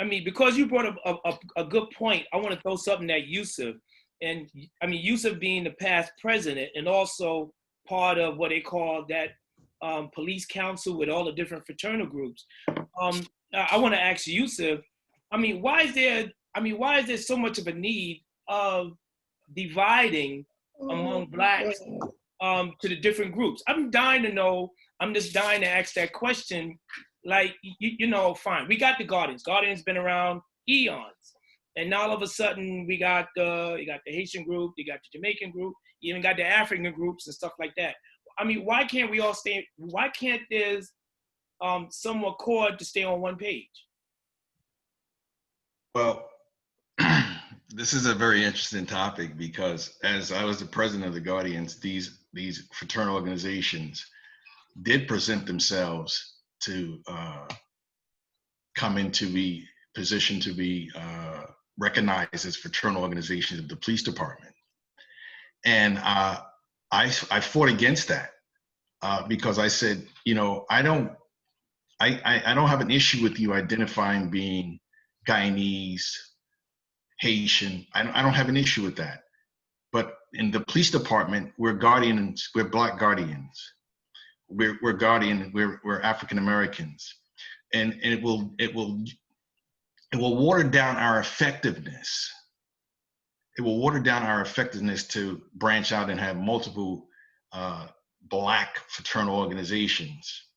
mean, because you brought up a good point, I want to throw something at Yusuff. And I mean, Yusuff being the past president and also part of what they call that police council with all the different fraternal groups. I want to ask Yusuff, I mean, why is there so much of a need of dividing among Blacks to the different groups? I'm dying to know, I'm just dying to ask that question. Like, you know, fine, we got the Guardians. Guardians been around eons. And now all of a sudden we got the Haitian group, you got the Jamaican group, you even got the African groups and stuff like that. I mean, why can't we all why can't there's some accord to stay on one page? Well, this is a very interesting topic because as I was the president of the Guardians, these fraternal organizations did present themselves to come into the position to be recognized as fraternal organizations of the police department. And I fought against that because I said, you know, I don't have an issue with you identifying being Guyanese, Haitian. I don't have an issue with that. But in the police department, we're guardians, we're Black guardians. We're African Americans. And it will water down our effectiveness. It will water down our effectiveness to branch out and have multiple Black fraternal organizations,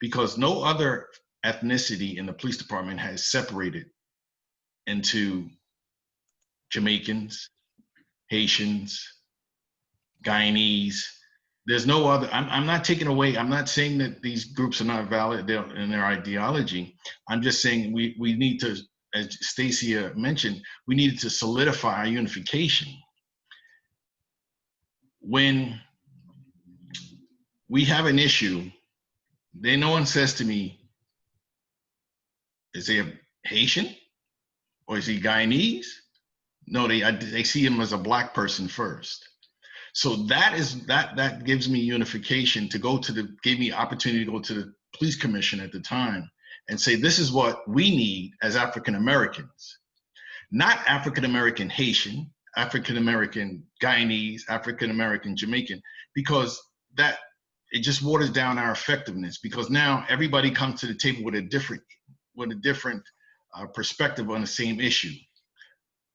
because no other ethnicity in the police department has separated into Jamaicans, Haitians, Guyanese. There's no other, I'm not taking away, I'm not saying that these groups are not valid in their ideology. I'm just saying we need to, as Stacia mentioned, we needed to solidify our unification. When we have an issue, then no one says to me, is he a Haitian or is he Guyanese? No, they see him as a Black person first. So that gives me unification to gave me opportunity to go to the police commission at the time and say, this is what we need as African Americans, not African American Haitian, African American Guyanese, African American Jamaican, because that it just waters down our effectiveness, because now everybody comes to the table with a different perspective on the same issue.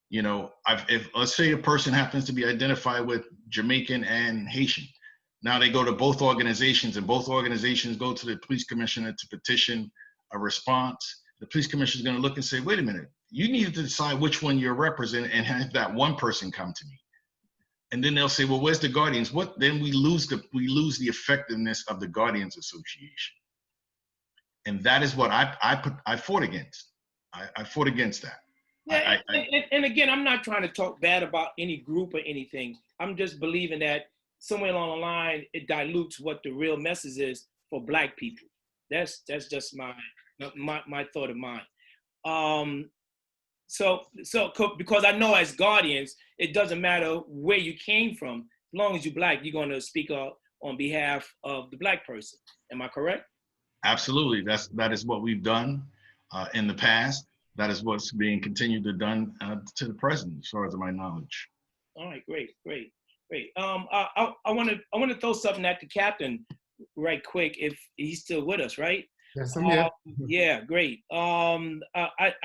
You know, if let's say a person happens to be identified with Jamaican and Haitian, now they go to both organizations and both organizations go to the police commissioner to petition a response. The police commissioner is going to look and say, wait a minute, you need to decide which one you're representing and have that one person come to me. And then they'll say, well, where's the Guardians? Then we lose the effectiveness of the Guardians Association. And that is what I fought against. I fought against that. Yeah, and again, I'm not trying to talk bad about any group or anything. I'm just believing that somewhere along the line, it dilutes what the real message is for Black people. That's just my thought of mine. So because I know as Guardians, it doesn't matter where you came from. As long as you're Black, you're going to speak up on behalf of the Black person. Am I correct? Absolutely. that is what we've done in the past. That is what's being continued to done to the present, as far as my knowledge. All right, great. I want to throw something at the captain right quick, if he's still with us, right? Yes, I'm here. Yeah, great. I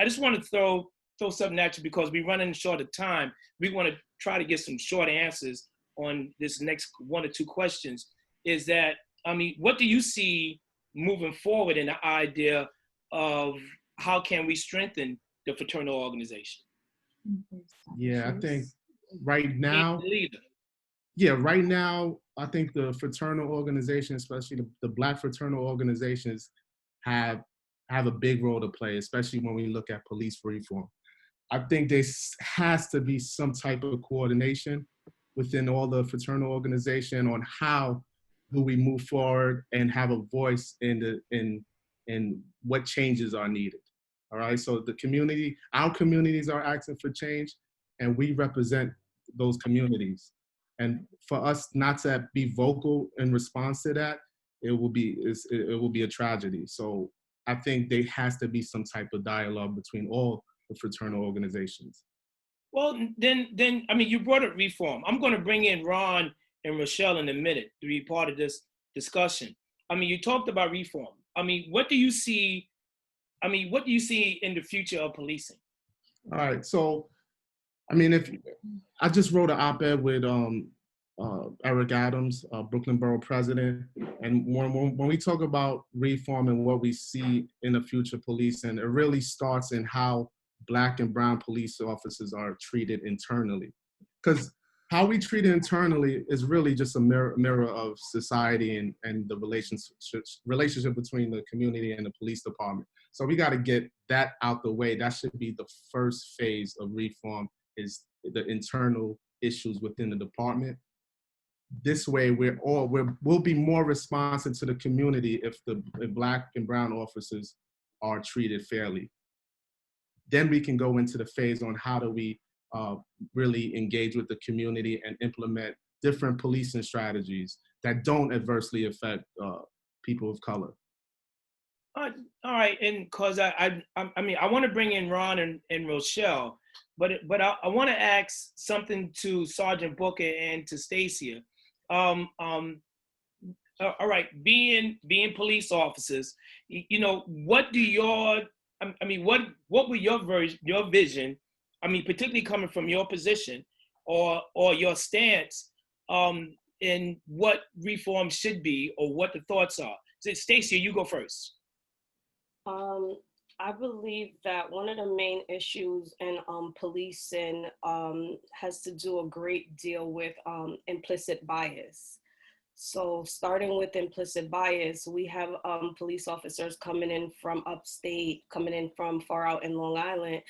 just want to throw throw something at you because we're running short of time. We want to try to get some short answers on this next 1 or 2 questions. Is that, I mean, what do you see moving forward in the idea of how can we strengthen the fraternal organization? Yeah, I think right now, Leader. yeah, right now, I think the fraternal organization, especially the Black fraternal organizations, have a big role to play, especially when we look at police reform. I think there has to be some type of coordination within all the fraternal organization on how do we move forward and have a voice in what changes are needed. All right, so the community, our communities are asking for change, and we represent those communities. And for us not to be vocal in response to that, it will be a tragedy. So I think there has to be some type of dialogue between all the fraternal organizations. Well, then, I mean, you brought up reform. I'm going to bring in Ron and Rochelle in a minute to be part of this discussion. I mean, you talked about reform. I mean, what do you see? I mean, what do you see in the future of policing? All right, so, I mean, if I just wrote an op-ed with Eric Adams, Brooklyn Borough President, and when we talk about reform and what we see in the future policing, it really starts in how Black and brown police officers are treated internally. Because how we treat it internally is really just a mirror of society and the relationship between the community and the police department. So we got to get that out the way. That should be the first phase of reform, is the internal issues within the department. This way, we'll be more responsive to the community if the Black and brown officers are treated fairly. Then we can go into the phase on how do we really engage with the community and implement different policing strategies that don't adversely affect people of color. All right, and because I mean, I want to bring in Ron and Rochelle, but I want to ask something to Sergeant Booker and to Stacia. All right, being police officers, you know, what do your, I mean, what were your vision? I mean, particularly coming from your position or your stance in what reform should be or what the thoughts are. So, Stacia, you go first. I believe that one of the main issues in policing has to do a great deal with implicit bias. So starting with implicit bias, we have police officers coming in from upstate, coming in from far out in Long Island,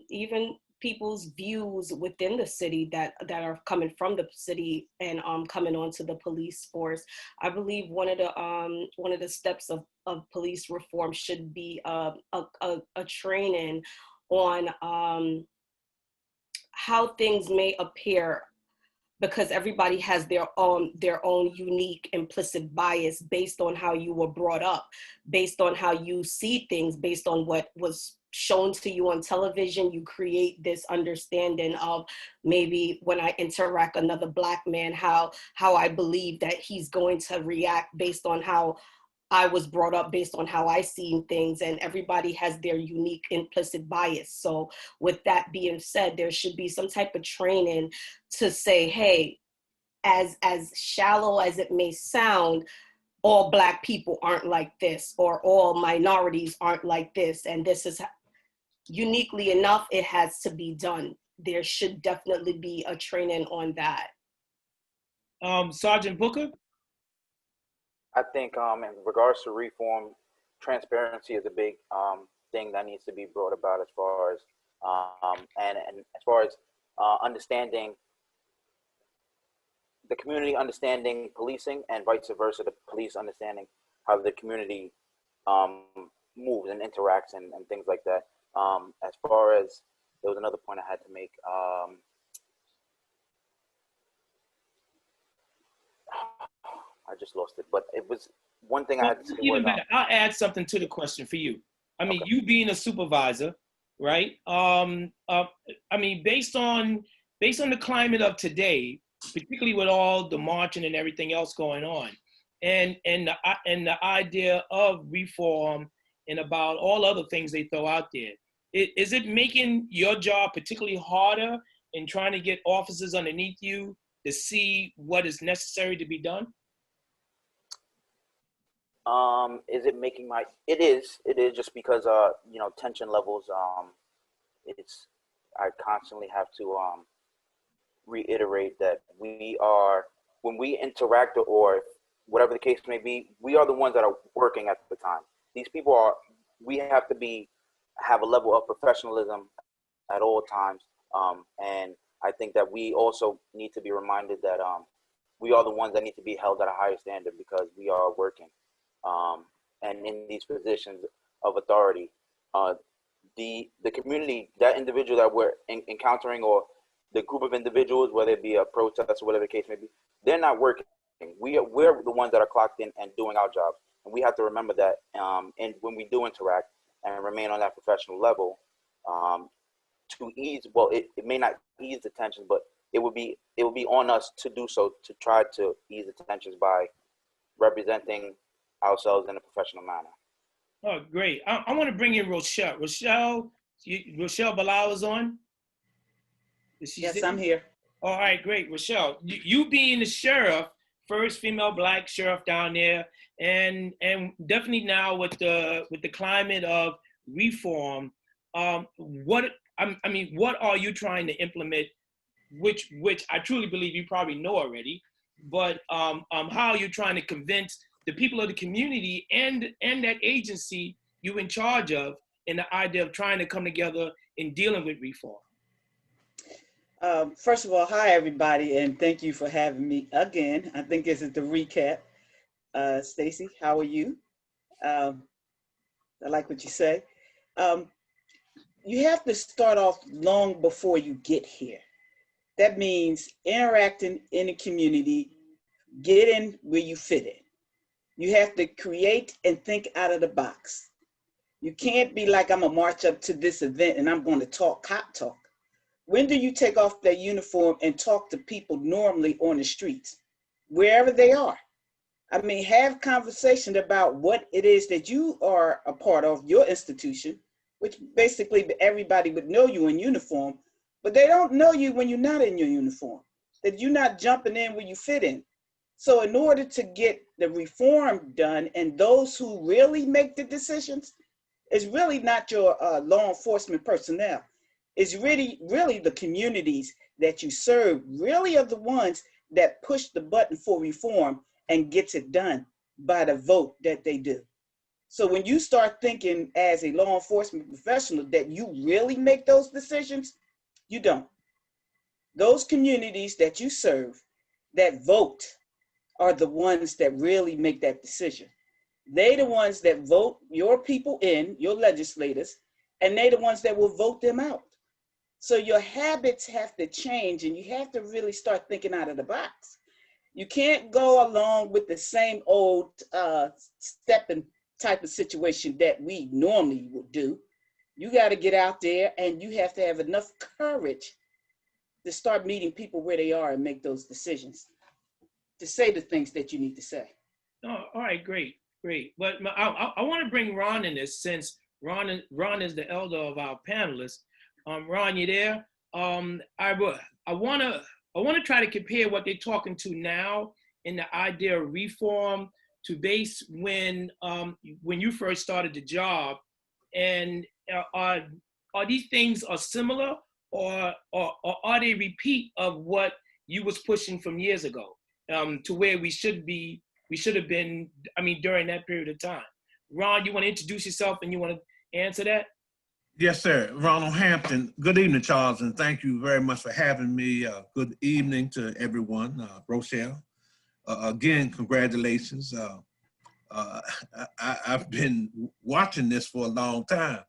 even people's views within the city that are coming from the city and coming onto the police force. I believe one of the steps of police reform should be a training on how things may appear, because everybody has their own unique implicit bias based on how you were brought up, based on how you see things, based on what was shown to you on television. You create this understanding of maybe when I interact another Black man, how I believe that he's going to react based on how I was brought up, based on how I seen things, and everybody has their unique implicit bias. So with that being said, there should be some type of training to say, hey, as shallow as it may sound, all Black people aren't like this, or all minorities aren't like this, and this is uniquely enough, it has to be done. There should definitely be a training on that. Sergeant Booker? I think in regards to reform, transparency is a big thing that needs to be brought about as far as and as far as understanding the community, understanding policing, and vice versa, the police understanding how the community moves and interacts and things like that. As far as, there was another point I had to make. I just lost it, but it was one thing I had to say. Even better, I'll add something to the question for you. I mean, okay. You being a supervisor, right? I mean, based on the climate of today, particularly with all the marching and everything else going on, and the idea of reform and about all other things they throw out there, is it making your job particularly harder in trying to get officers underneath you to see what is necessary to be done? Is it making my? It is just because you know, tension levels. I constantly have to reiterate that we are, when we interact or whatever the case may be, we are the ones that are working at the time. These people are. We have to have a level of professionalism at all times, and I think that we also need to be reminded that we are the ones that need to be held at a higher standard because we are working. And in these positions of authority, the community, that individual that we're encountering, or the group of individuals, whether it be a protest or whatever the case may be, they're not working. We're the ones that are clocked in and doing our jobs, and we have to remember that. And when we do interact and remain on that professional level, to ease, well, it may not ease the tensions, but it would be on us to do so, to try to ease the tensions by representing ourselves in a professional manner. Oh, great. I want to bring in Rochelle. Rochelle Bilal is on? Yes, I'm here. All right, great. Rochelle, you being the sheriff, first female Black sheriff down there, and definitely now with the climate of reform, what are you trying to implement, which I truly believe you probably know already, but how are you trying to convince the people of the community and that agency you're in charge of in the idea of trying to come together in dealing with reform? First of all, hi everybody, and thank you for having me again. I think this is the recap. Stacy, how are you? I like what you say. You have to start off long before you get here. That means interacting in the community, get in where you fit in. You have to create and think out of the box. You can't be like, I'm gonna march up to this event and I'm going to talk cop talk. When do you take off that uniform and talk to people normally on the streets, wherever they are? I mean, have conversation about what it is that you are a part of, your institution, which basically everybody would know you in uniform, but they don't know you when you're not in your uniform, that you're not jumping in where you fit in. So in order to get the reform done, and those who really make the decisions, is really not your law enforcement personnel. It's really the communities that you serve really are the ones that push the button for reform and gets it done by the vote that they do. So when you start thinking as a law enforcement professional that you really make those decisions, you don't. Those communities that you serve that vote are the ones that really make that decision. They the ones that vote your people in, your legislators, and they the ones that will vote them out. So your habits have to change, and you have to really start thinking out of the box. You can't go along with the same old stepping type of situation that we normally would do. You got to get out there, and you have to have enough courage to start meeting people where they are and make those decisions, to say the things that you need to say. Oh, all right, great. But I want to bring Ron in this, since Ron is the elder of our panelists. Ron, you there? I want to try to compare what they're talking to now in the idea of reform to base when you first started the job, and are these things are similar, or are they repeat of what you was pushing from years ago, to where we should have been, during that period of time? Ron, you want to introduce yourself and you want to answer that? Yes, sir. Ronald Hampton. Good evening, Charles, and thank you very much for having me. Good evening to everyone. Rochelle, again, congratulations. I've been watching this for a long time.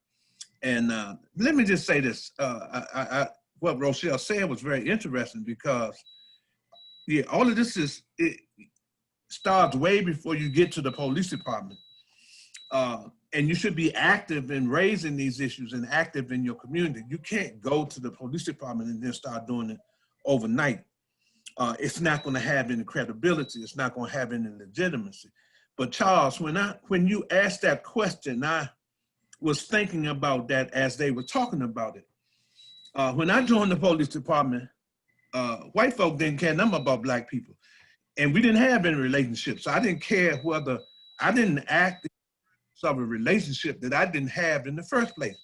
And let me just say this. What Rochelle said was very interesting, because all of this it starts way before you get to the police department. And you should be active in raising these issues and active in your community. You can't go to the police department and then start doing it overnight. It's not going to have any credibility. It's not going to have any legitimacy. But Charles, when you asked that question, was thinking about that as they were talking about it. When I joined the police department, white folk didn't care nothing about black people. And we didn't have any relationships. So I didn't care whether, I didn't act of a relationship that I didn't have in the first place.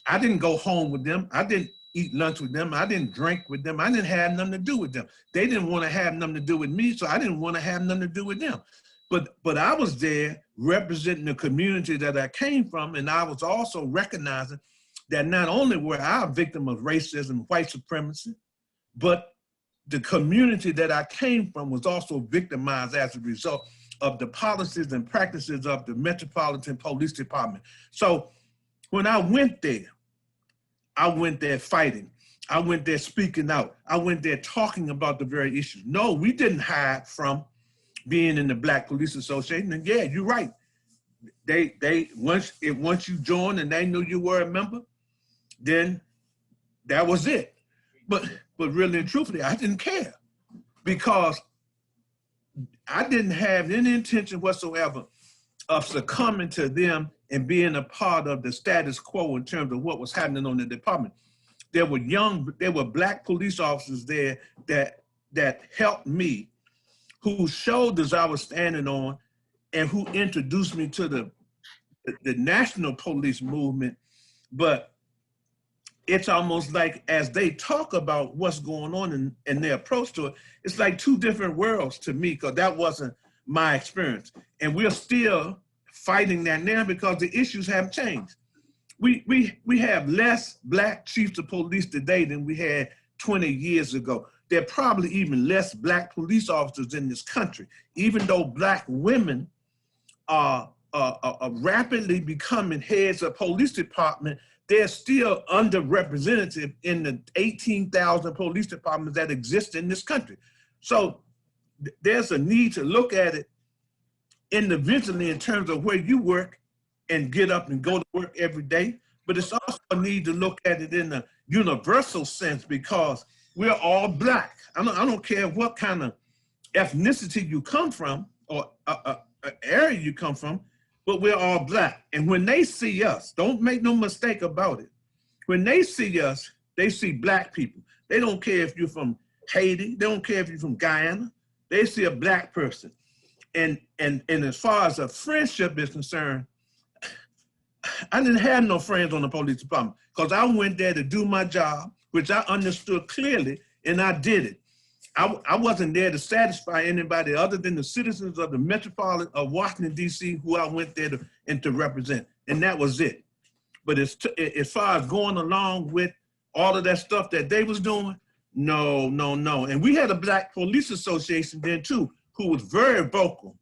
I didn't go home with them. I didn't eat lunch with them. I didn't drink with them. I didn't have nothing to do with them. They didn't want to have nothing to do with me, so I didn't want to have nothing to do with them. But I was there representing the community that I came from, and I was also recognizing that not only were I a victim of racism, white supremacy, but the community that I came from was also victimized as a result of the policies and practices of the Metropolitan Police Department. So when I went there fighting. I went there speaking out. I went there talking about the very issues. No, we didn't hide from being in the Black Police Association. And yeah, you're right. Once you joined and they knew you were a member, then that was it. But really and truthfully, I didn't care, because I didn't have any intention whatsoever of succumbing to them and being a part of the status quo in terms of what was happening on the department. There were Black police officers there that helped me, whose shoulders I was standing on, and who introduced me to the national police movement. But it's almost like, as they talk about what's going on and their approach to it, it's like two different worlds to me, because that wasn't my experience. And we're still fighting that now because the issues haven't changed. We have less Black chiefs of police today than we had 20 years ago. There are probably even less Black police officers in this country, even though Black women are rapidly becoming heads of police department. They're still underrepresented in the 18,000 police departments that exist in this country. So there's a need to look at it individually in terms of where you work and get up and go to work every day. But it's also a need to look at it in a universal sense, because we're all Black. I don't care what kind of ethnicity you come from or area you come from, but we're all Black. And when they see us, don't make no mistake about it. When they see us, they see Black people. They don't care if you're from Haiti. They don't care if you're from Guyana. They see a Black person. And as far as a friendship is concerned, I didn't have no friends on the police department, because I went there to do my job, which I understood clearly, and I did it. I wasn't there to satisfy anybody other than the citizens of the Metropolitan of Washington, D.C., who I went there to represent, and that was it. But as far as going along with all of that stuff that they was doing, no. And we had a Black Police Association then too, who was very vocal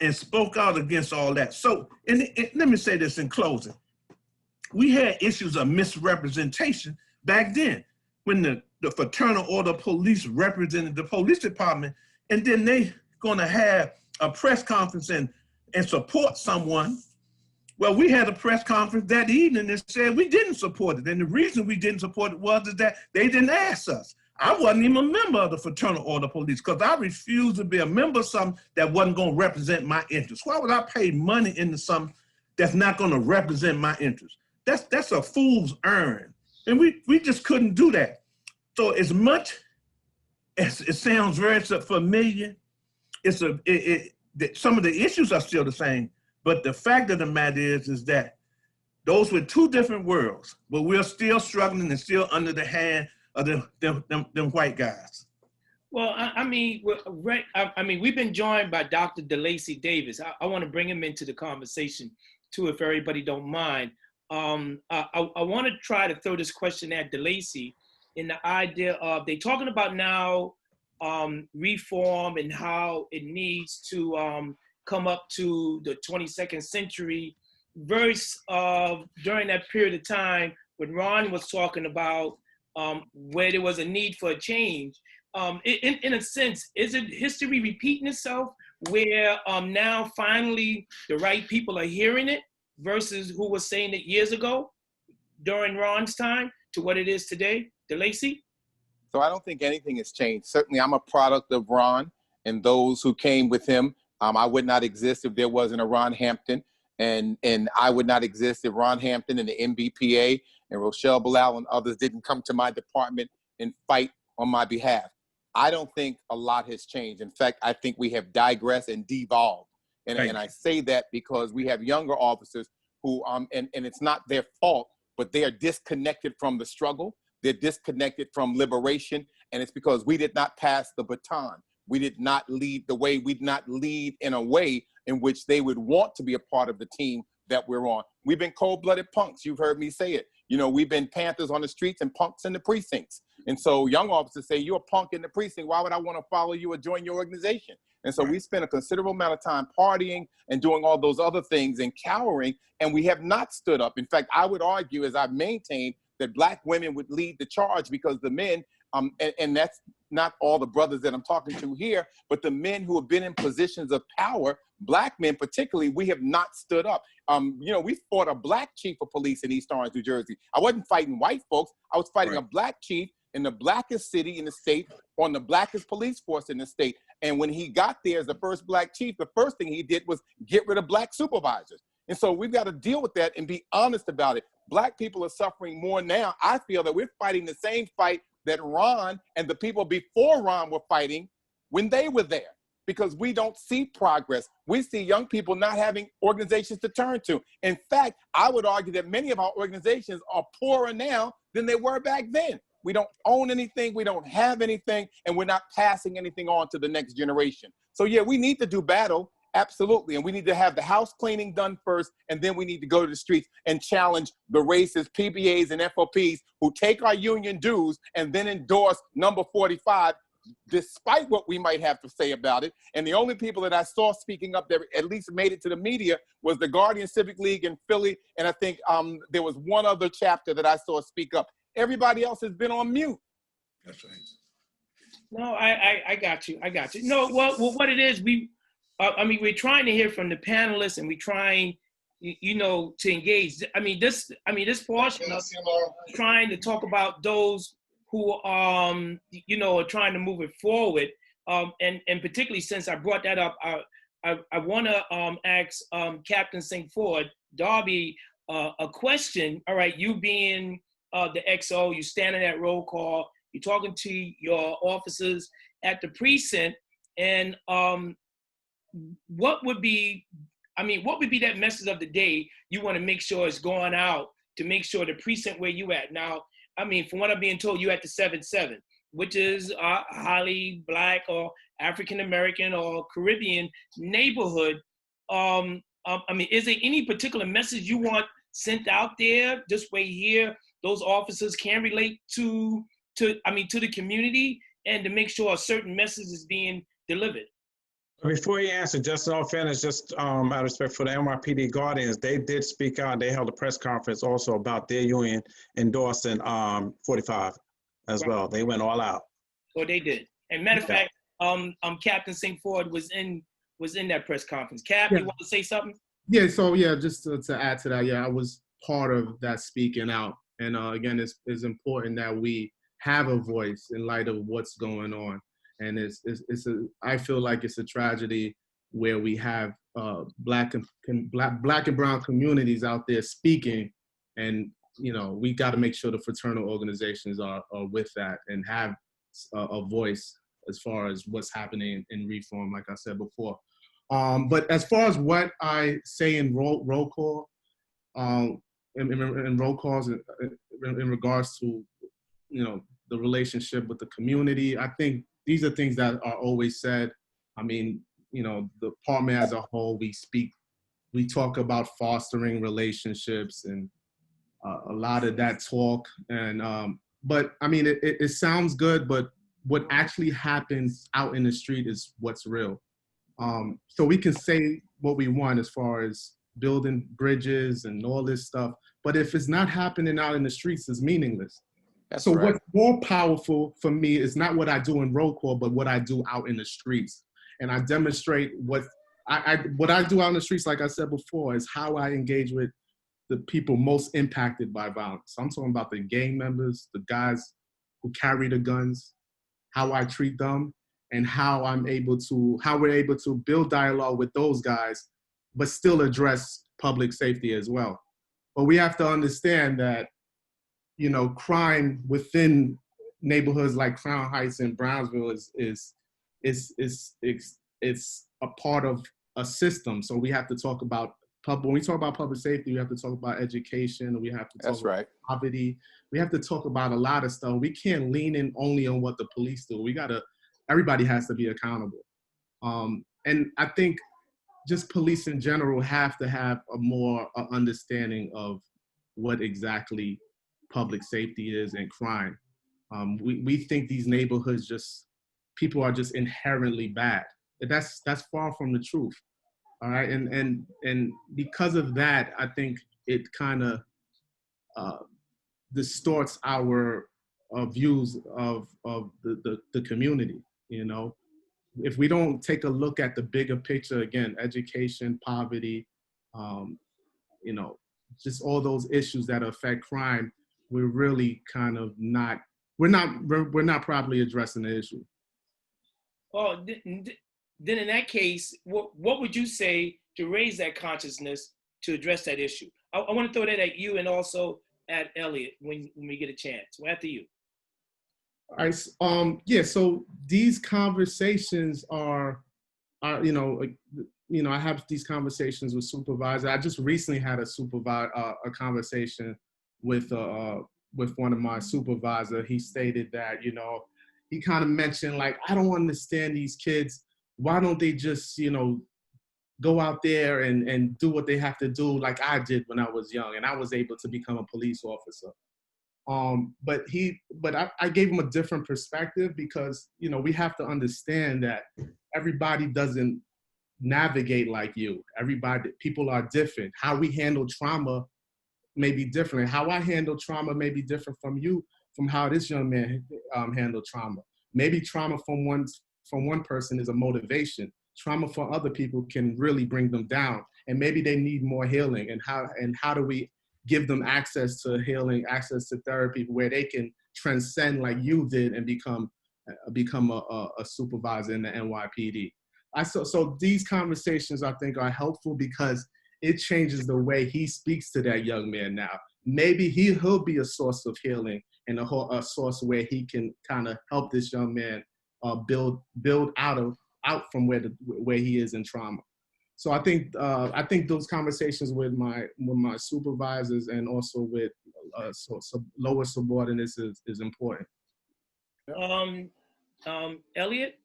and spoke out against all that. So, and let me say this in closing. We had issues of misrepresentation back then when the Fraternal Order of Police represented the police department, and then they gonna have a press conference and support someone. Well, we had a press conference that evening and said we didn't support it. And the reason we didn't support it was that they didn't ask us. I wasn't even a member of the Fraternal Order of Police, because I refused to be a member of something that wasn't gonna represent my interests. Why would I pay money into something that's not gonna represent my interests? That's a fool's errand. And we just couldn't do that. So as much as it sounds very familiar, some of the issues are still the same, but the fact of the matter is that those were two different worlds, but we're still struggling and still under the hand of them white guys. Well, I mean, we've been joined by Dr. DeLacey Davis. I want to bring him into the conversation too, if everybody don't mind. I want to try to throw this question at DeLacey in the idea of, they talking about now reform and how it needs to come up to the 22nd century verse of during that period of time when Ron was talking about where there was a need for a change. In a sense, is it history repeating itself where now finally the right people are hearing it versus who was saying it years ago during Ron's time to what it is today? DeLacey? So I don't think anything has changed. Certainly I'm a product of Ron and those who came with him. I would not exist if there wasn't a Ron Hampton. And I would not exist if Ron Hampton and the MBPA and Rochelle, Bilal, and others didn't come to my department and fight on my behalf. I don't think a lot has changed. In fact, I think we have digressed and devolved. And I say that because we have younger officers who, and it's not their fault, but they are disconnected from the struggle. They're disconnected from liberation. And it's because we did not pass the baton. We did not lead the way. We did not lead in a way in which they would want to be a part of the team that we're on. We've been cold-blooded punks. You've heard me say it. You know, we've been Panthers on the streets and punks in the precincts. And so young officers say, you're a punk in the precinct. Why would I want to follow you or join your organization? And so we spent a considerable amount of time partying and doing all those other things and cowering, and we have not stood up. In fact, I would argue, as I've maintained, that Black women would lead the charge because the men, and that's not all the brothers that I'm talking to here, but the men who have been in positions of power, Black men particularly, we have not stood up. You know, we fought a Black chief of police in East Orange, New Jersey. I wasn't fighting white folks. I was fighting a Black chief in the blackest city in the state on the blackest police force in the state. And when he got there as the first Black chief, the first thing he did was get rid of Black supervisors. And so we've got to deal with that and be honest about it. Black people are suffering more now. I feel that we're fighting the same fight that Ron and the people before Ron were fighting when they were there, because we don't see progress. We see young people not having organizations to turn to. In fact, I would argue that many of our organizations are poorer now than they were back then. We don't own anything, we don't have anything, and we're not passing anything on to the next generation. So yeah, we need to do battle, absolutely, and we need to have the house cleaning done first, and then we need to go to the streets and challenge the racist PBAs and FOPs who take our union dues and then endorse number 45, despite what we might have to say about it. And the only people that I saw speaking up that at least made it to the media was the Guardian Civic League in Philly, and I think there was one other chapter that I saw speak up. Everybody else has been on mute. That's right. No, I got you. I got you. No, well, what it is, we're trying to hear from the panelists, and we're trying, you know, to engage. This portion of trying to talk about those who, you know, are trying to move it forward. And particularly since I brought that up, I want to ask Captain St. Ford, Darby, a question. All right, you being the XO, you standing at roll call, you're talking to your officers at the precinct, and what would be that message of the day you want to make sure is going out to make sure the precinct where you at? Now, from what I'm being told, you at the 7-7, which is a highly Black or African-American or Caribbean neighborhood. Is there any particular message you want sent out there this way here those officers can relate to the community, and to make sure a certain message is being delivered? Before you answer, just in all fairness, just out of respect for the NYPD Guardians, they did speak out. They held a press conference also about their union endorsing 45 as well. They went all out. So they did. And matter of fact, Captain St. Ford was in that press conference. Cap, you want to say something? Yeah. So yeah, just to add to that, yeah, I was part of that speaking out. And again, it's important that we have a voice in light of what's going on. And I feel like it's a tragedy where we have black and brown communities out there speaking, and you know, we got to make sure the fraternal organizations are with that and have a voice as far as what's happening in reform, like I said before. But as far as what I say in roll call, in roll calls in regards to, you know, the relationship with the community, I think these are things that are always said. You know, the department as a whole, we talk about fostering relationships and a lot of that talk. And but it sounds good, but what actually happens out in the street is what's real. So we can say what we want as far as building bridges and all this stuff, but if it's not happening out in the streets, it's meaningless. So what's more powerful for me is not what I do in roll call, but what I do out in the streets. And I demonstrate what I do out in the streets, like I said before, is how I engage with the people most impacted by violence. So I'm talking about the gang members, the guys who carry the guns, how I treat them, and how we're able to build dialogue with those guys, but still address public safety as well. But we have to understand that, you know, crime within neighborhoods like Crown Heights and Brownsville is a part of a system. So we have to talk about when we talk about public safety, we have to talk about education. We have to talk about poverty. We have to talk about a lot of stuff. We can't lean in only on what the police do. Everybody has to be accountable. And I think just police in general have to have a more understanding of what exactly public safety is and crime. We think these neighborhoods people are just inherently bad. That's far from the truth. All right, and because of that, I think it kind of distorts our views of the community. You know, if we don't take a look at the bigger picture, again, education, poverty, you know, just all those issues that affect crime, we're really kind of we're not properly addressing the issue. Well, then in that case, what would you say to raise that consciousness to address that issue? I want to throw that at you and also at Elliot when we get a chance. Well, after you. All right. Yeah. So these conversations are you know, I have these conversations with supervisors. I just recently had a conversation with one of my supervisors. He stated that, you know, he kind of mentioned, like, I don't understand these kids. Why don't they just, you know, go out there and do what they have to do like I did when I was young and I was able to become a police officer. But I gave him a different perspective because, you know, we have to understand that everybody doesn't navigate like you. People are different. How we handle trauma may be different. How I handle trauma may be different from you, from how this young man handled trauma. Maybe trauma from one person is a motivation. Trauma for other people can really bring them down, and maybe they need more healing. And how do we give them access to healing, access to therapy, where they can transcend like you did and become a supervisor in the NYPD? So these conversations, I think, are helpful because it changes the way he speaks to that young man now. Maybe he'll be a source of healing and a source where he can kind of help this young man build out from where he is in trauma. So I think those conversations with my supervisors and also with lower subordinates is important. Elliot?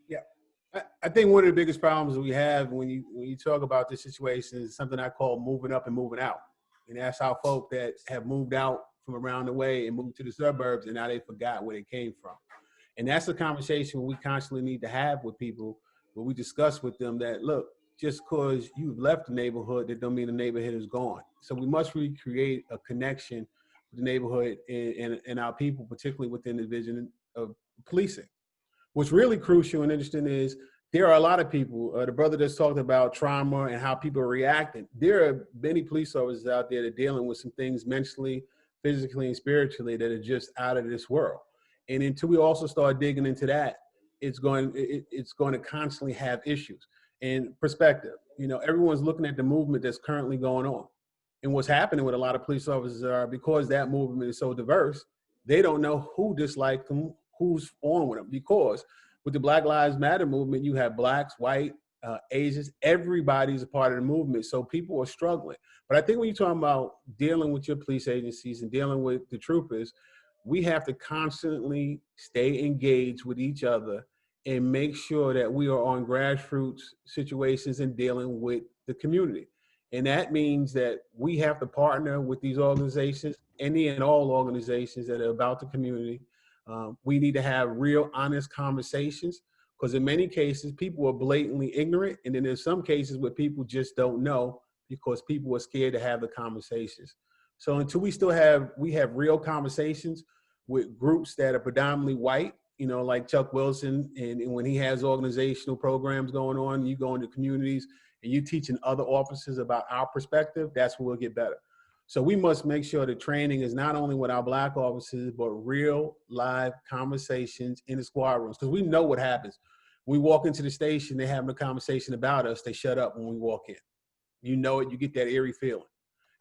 Yeah, I think one of the biggest problems we have when you talk about this situation is something I call moving up and moving out. And that's how folk that have moved out from around the way and moved to the suburbs, and now they forgot where they came from. And that's a conversation we constantly need to have with people, where we discuss with them that, look, just because you've left the neighborhood, that don't mean the neighborhood is gone. So we must recreate a connection with the neighborhood and our people, particularly within the division of policing. What's really crucial and interesting is there are a lot of people, the brother that's talked about trauma and how people are reacting. There are many police officers out there that are dealing with some things mentally, physically, and spiritually that are just out of this world. And until we also start digging into that, it's going to constantly have issues. And perspective, you know, everyone's looking at the movement that's currently going on. And what's happening with a lot of police officers are, because that movement is so diverse, they don't know who dislikes them, who's on with them. Because with the Black Lives Matter movement, you have blacks, white, Asians, everybody's a part of the movement. So people are struggling. But I think when you're talking about dealing with your police agencies and dealing with the troopers, we have to constantly stay engaged with each other and make sure that we are on grassroots situations and dealing with the community. And that means that we have to partner with these organizations, any and all organizations that are about the community. We need to have real honest conversations, because in many cases, people are blatantly ignorant. And then there's some cases where people just don't know because people are scared to have the conversations. So until we have real conversations with groups that are predominantly white, you know, like Chuck Wilson, and when he has organizational programs going on, you go into communities and you teaching other officers about our perspective, that's where we'll get better. So we must make sure the training is not only with our black officers, but real live conversations in the squad rooms. Because we know what happens. We walk into the station, they're having a conversation about us, they shut up when we walk in. You know it, you get that eerie feeling.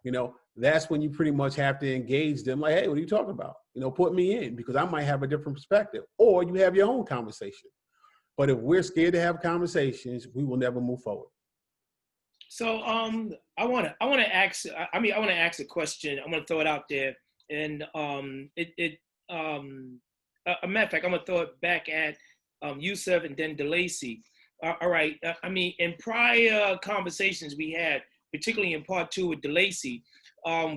You know, that's when you pretty much have to engage them like, hey, what are you talking about? You know, put me in because I might have a different perspective. Or you have your own conversation. But if we're scared to have conversations, we will never move forward. So I want to ask a question. I'm going to throw it out there, and a matter of fact, I'm going to throw it back at Yusuff and then DeLacey. All right. I mean, in prior conversations we had, particularly in part 2 with DeLacey,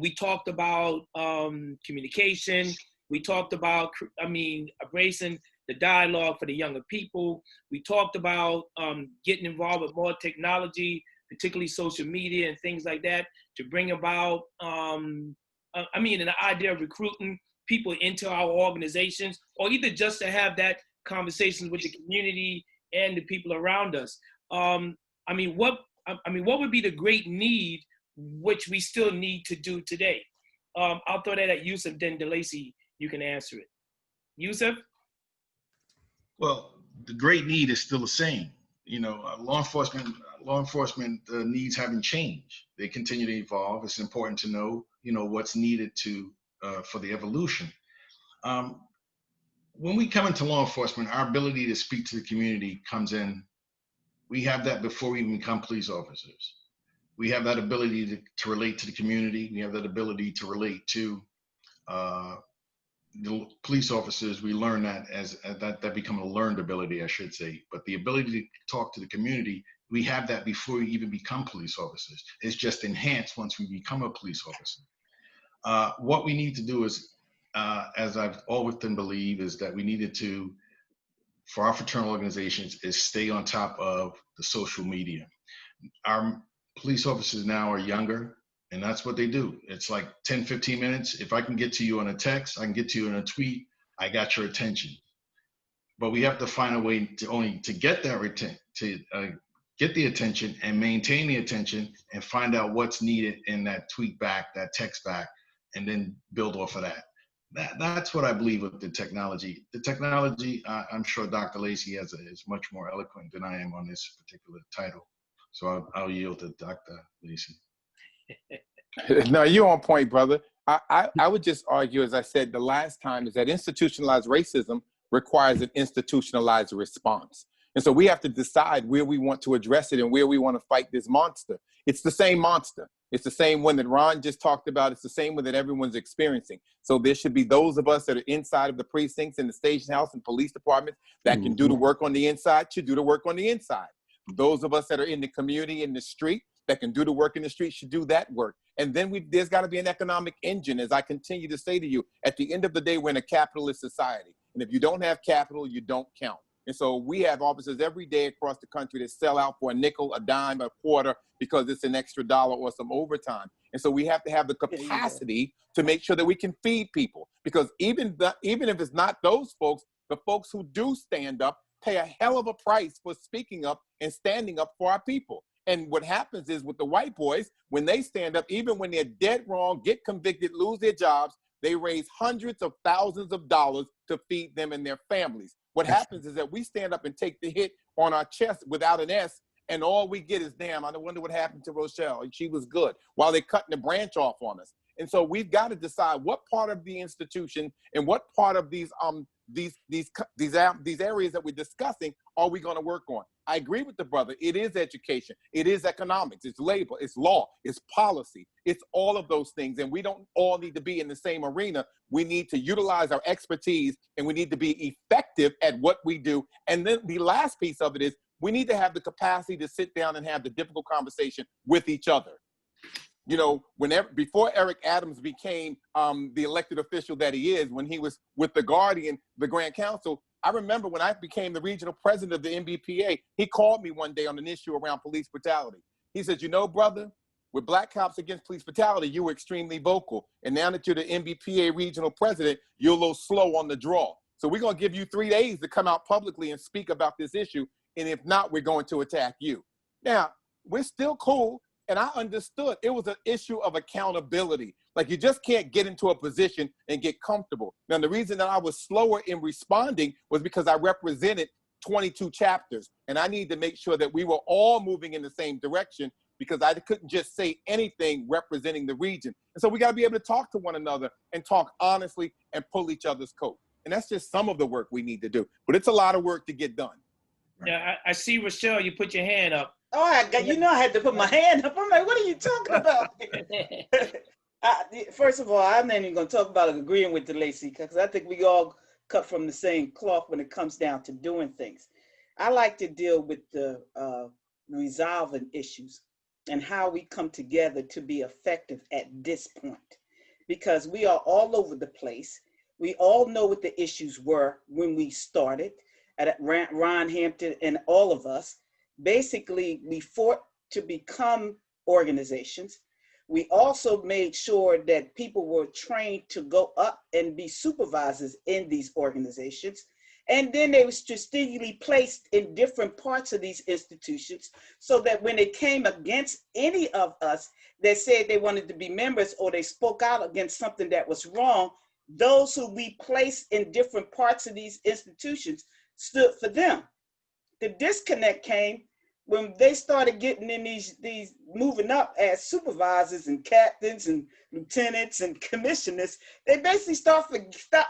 we talked about communication. We talked about, embracing the dialogue for the younger people. We talked about getting involved with more technology, particularly social media and things like that, to bring about, an idea of recruiting people into our organizations, or either just to have that conversations with the community and the people around us. What would be the great need, which we still need to do today? I'll throw that at Yusuff, then DeLacey, you can answer it. Yusuff? Well, the great need is still the same. You know, law enforcement needs haven't changed. They continue to evolve. It's important to know, what's needed for the evolution. When we come into law enforcement, our ability to speak to the community comes in. We have that before we even become police officers. We have that ability to relate to the community. We have that ability to relate to the police officers. We learn that that become a learned ability, I should say. But the ability to talk to the community, we have that before we even become police officers. It's just enhanced once we become a police officer. What we need to do is, as I've always believed, is that we needed to, for our fraternal organizations, is stay on top of the social media. Our police officers now are younger, and that's what they do. It's like 10, 15 minutes. If I can get to you on a text, I can get to you in a tweet, I got your attention. But we have to find a way to get that get the attention and maintain the attention and find out what's needed in that tweet back, that text back, and then build off of that. That's what I believe with the technology. The technology, I'm sure Dr. Lacey is much more eloquent than I am on this particular title. So I'll yield to Dr. Lacey. No, you're on point, brother. I would just argue, as I said the last time, is that institutionalized racism requires an institutionalized response. And so we have to decide where we want to address it and where we want to fight this monster. It's the same monster. It's the same one that Ron just talked about. It's the same one that everyone's experiencing. So there should be those of us that are inside of the precincts and the station house and police departments that can do the work on the inside should do the work on the inside. Those of us that are in the community, in the street, that can do the work in the street should do that work. And then there's got to be an economic engine, as I continue to say to you. At the end of the day, we're in a capitalist society. And if you don't have capital, you don't count. And so we have officers every day across the country that sell out for a nickel, a dime, a quarter, because it's an extra dollar or some overtime. And so we have to have the capacity to make sure that we can feed people. Because even if it's not those folks, the folks who do stand up pay a hell of a price for speaking up and standing up for our people. And what happens is with the white boys, when they stand up, even when they're dead wrong, get convicted, lose their jobs, they raise hundreds of thousands of dollars to feed them and their families. What happens is that we stand up and take the hit on our chest without an S, and all we get is, damn, I wonder what happened to Rochelle. She was good, while they're cutting the branch off on us. And so we've got to decide what part of the institution and what part of these areas that we're discussing are we going to work on. I agree with the brother. It is education. It is economics. It's labor. It's law. It's policy. It's all of those things. And we don't all need to be in the same arena. We need to utilize our expertise, and we need to be effective at what we do. And then the last piece of it is we need to have the capacity to sit down and have the difficult conversation with each other. You know, before Eric Adams became the elected official that he is, when he was with the Guardian, the Grand Council, I remember when I became the regional president of the NBPA, he called me one day on an issue around police brutality. He said, you know, brother, with Black Cops Against Police Brutality, you were extremely vocal. And now that you're the NBPA regional president, you're a little slow on the draw. So we're going to give you 3 days to come out publicly and speak about this issue. And if not, we're going to attack you. Now, we're still cool. And I understood it was an issue of accountability. Like, you just can't get into a position and get comfortable. Now, the reason that I was slower in responding was because I represented 22 chapters, and I needed to make sure that we were all moving in the same direction because I couldn't just say anything representing the region. And so we got to be able to talk to one another and talk honestly and pull each other's coat. And that's just some of the work we need to do. But it's a lot of work to get done. Yeah, I see, Rochelle, you put your hand up. Oh, I had to put my hand up. I'm like, what are you talking about? First of all, I'm not even going to talk about agreeing with DeLacey, because I think we all cut from the same cloth when it comes down to doing things. I like to deal with the resolving issues and how we come together to be effective at this point, because we are all over the place. We all know what the issues were when we started at Ron Hampton, and all of us. Basically, we fought to become organizations. We also made sure that people were trained to go up and be supervisors in these organizations. And then they were strategically placed in different parts of these institutions, so that when they came against any of us that said they wanted to be members, or they spoke out against something that was wrong, those who we placed in different parts of these institutions stood for them. The disconnect came when they started getting in these moving up as supervisors and captains and lieutenants and commissioners. They basically stopped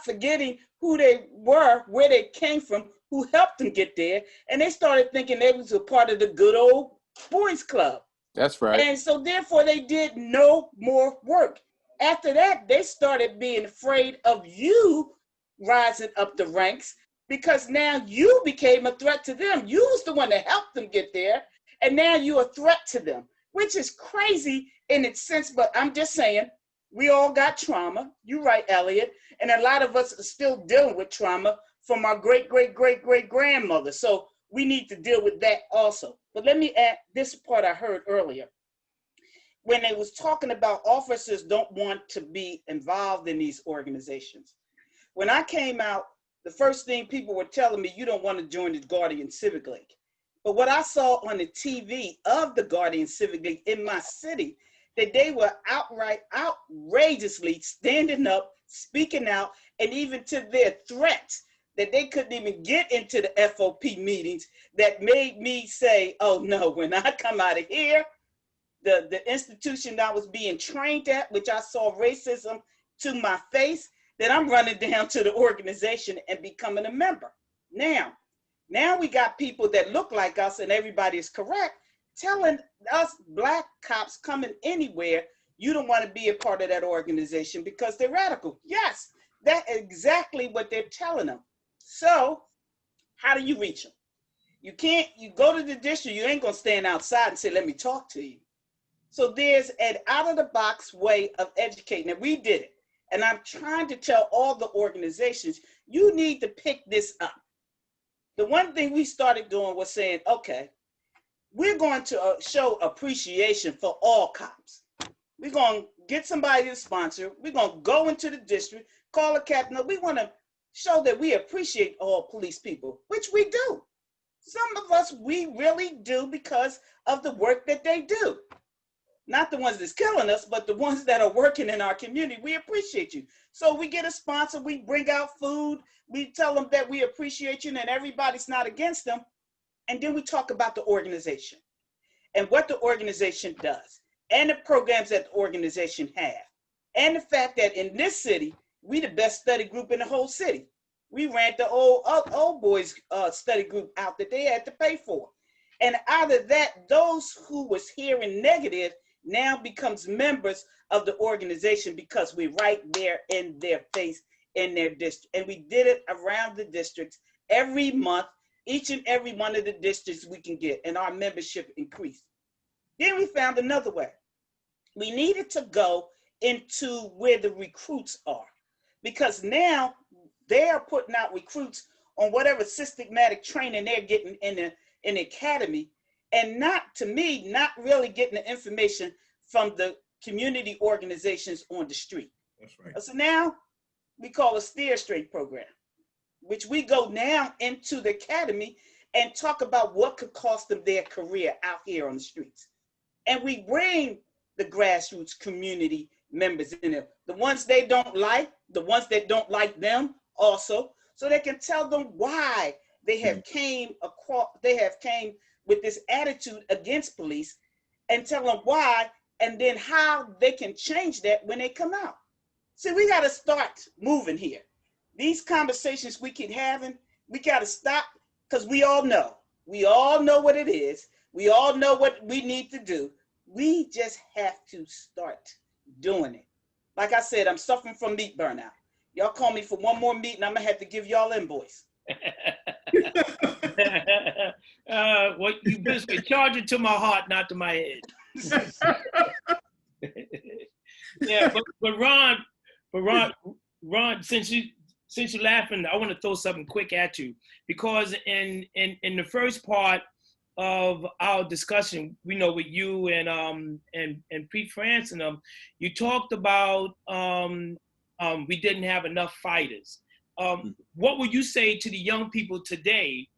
forgetting who they were, where they came from, who helped them get there, and they started thinking they was a part of the good old boys club. That's right. And so therefore they did no more work. After that, they started being afraid of you rising up the ranks, because now you became a threat to them. You was the one that helped them get there, and now you're a threat to them, which is crazy in its sense, but I'm just saying, we all got trauma. You're right, Elliot, and a lot of us are still dealing with trauma from our great-great-great-great-grandmother, so we need to deal with that also. But let me add this part I heard earlier. When they was talking about officers don't want to be involved in these organizations. When I came out, the first thing people were telling me, you don't want to join the Guardian Civic League. But what I saw on the TV of the Guardian Civic League in my city, that they were outrageously standing up, speaking out, and even to their threats, that they couldn't even get into the FOP meetings, that made me say, oh no, when I come out of here, the institution I was being trained at, which I saw racism to my face, that I'm running down to the organization and becoming a member. Now we got people that look like us, and everybody is correct, telling us black cops coming anywhere, you don't want to be a part of that organization because they're radical. Yes, that's exactly what they're telling them. So how do you reach them? You go to the district, you ain't gonna stand outside and say, let me talk to you. So there's an out-of-the-box way of educating, and we did it. And I'm trying to tell all the organizations, you need to pick this up. The one thing we started doing was saying, okay, we're going to show appreciation for all cops. We're going to get somebody to sponsor. We're going to go into the district, call a captain. We want to show that we appreciate all police people, which we do. Some of us, we really do, because of the work that they do. Not the ones that's killing us, but the ones that are working in our community. We appreciate you. So we get a sponsor, we bring out food, we tell them that we appreciate you and everybody's not against them. And then we talk about the organization and what the organization does and the programs that the organization have. And the fact that in this city, we the best study group in the whole city. We ran the old boys study group out that they had to pay for. And out of that, those who was hearing negative now becomes members of the organization, because we're right there in their face, in their district. And we did it around the districts every month, each and every one of the districts we can get, and our membership increased. Then we found another way. We needed to go into where the recruits are, because now they are putting out recruits on whatever systematic training they're getting in the academy, and not really getting the information from the community organizations on the street. That's right. So now we call a steer straight program, which we go now into the academy and talk about what could cost them their career out here on the streets. And we bring the grassroots community members in there, the ones they don't like, the ones that don't like them also, so they can tell them why they have came with this attitude against police, and tell them why, and then how they can change that when they come out. See, we got to start moving here. These conversations we keep having, we got to stop, because we all know what it is. We all know what we need to do. We just have to start doing it. Like I said, I'm suffering from meat burnout. Y'all call me for one more meeting, I'm gonna have to give y'all invoice. Well, you basically charge it to my heart, not to my head. Yeah, but Ron, since you're laughing, I want to throw something quick at you, because in the first part of our discussion, we know with you and Pete France and them, you talked about we didn't have enough fighters. What would you say to the young people today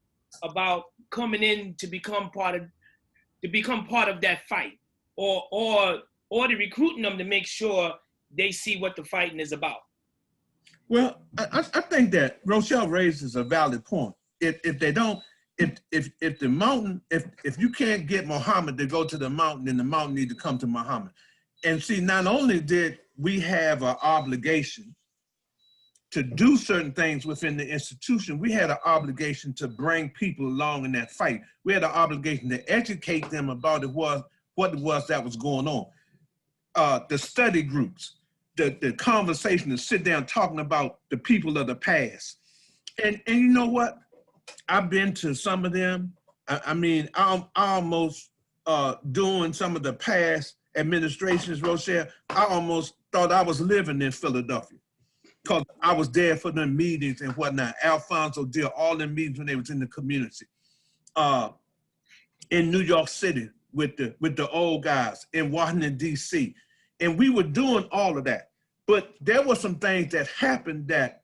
about coming in to become part of that fight, or to recruiting them to make sure they see what the fighting is about? Well, I think that Rochelle raises a valid point. If you can't get Muhammad to go to the mountain, then the mountain need to come to Muhammad. And see, not only did we have an obligation to do certain things within the institution, we had an obligation to bring people along in that fight. We had an obligation to educate them about what it was that was going on. The study groups, the conversation, to sit down talking about the people of the past. And you know what? I've been to some of them. I'm almost doing some of the past administrations, Rochelle. I almost thought I was living in Philadelphia, because I was there for the meetings and whatnot. Alfonso did all the meetings when they was in the community. In New York City with the old guys, in Washington, D.C. And we were doing all of that. But there were some things that happened that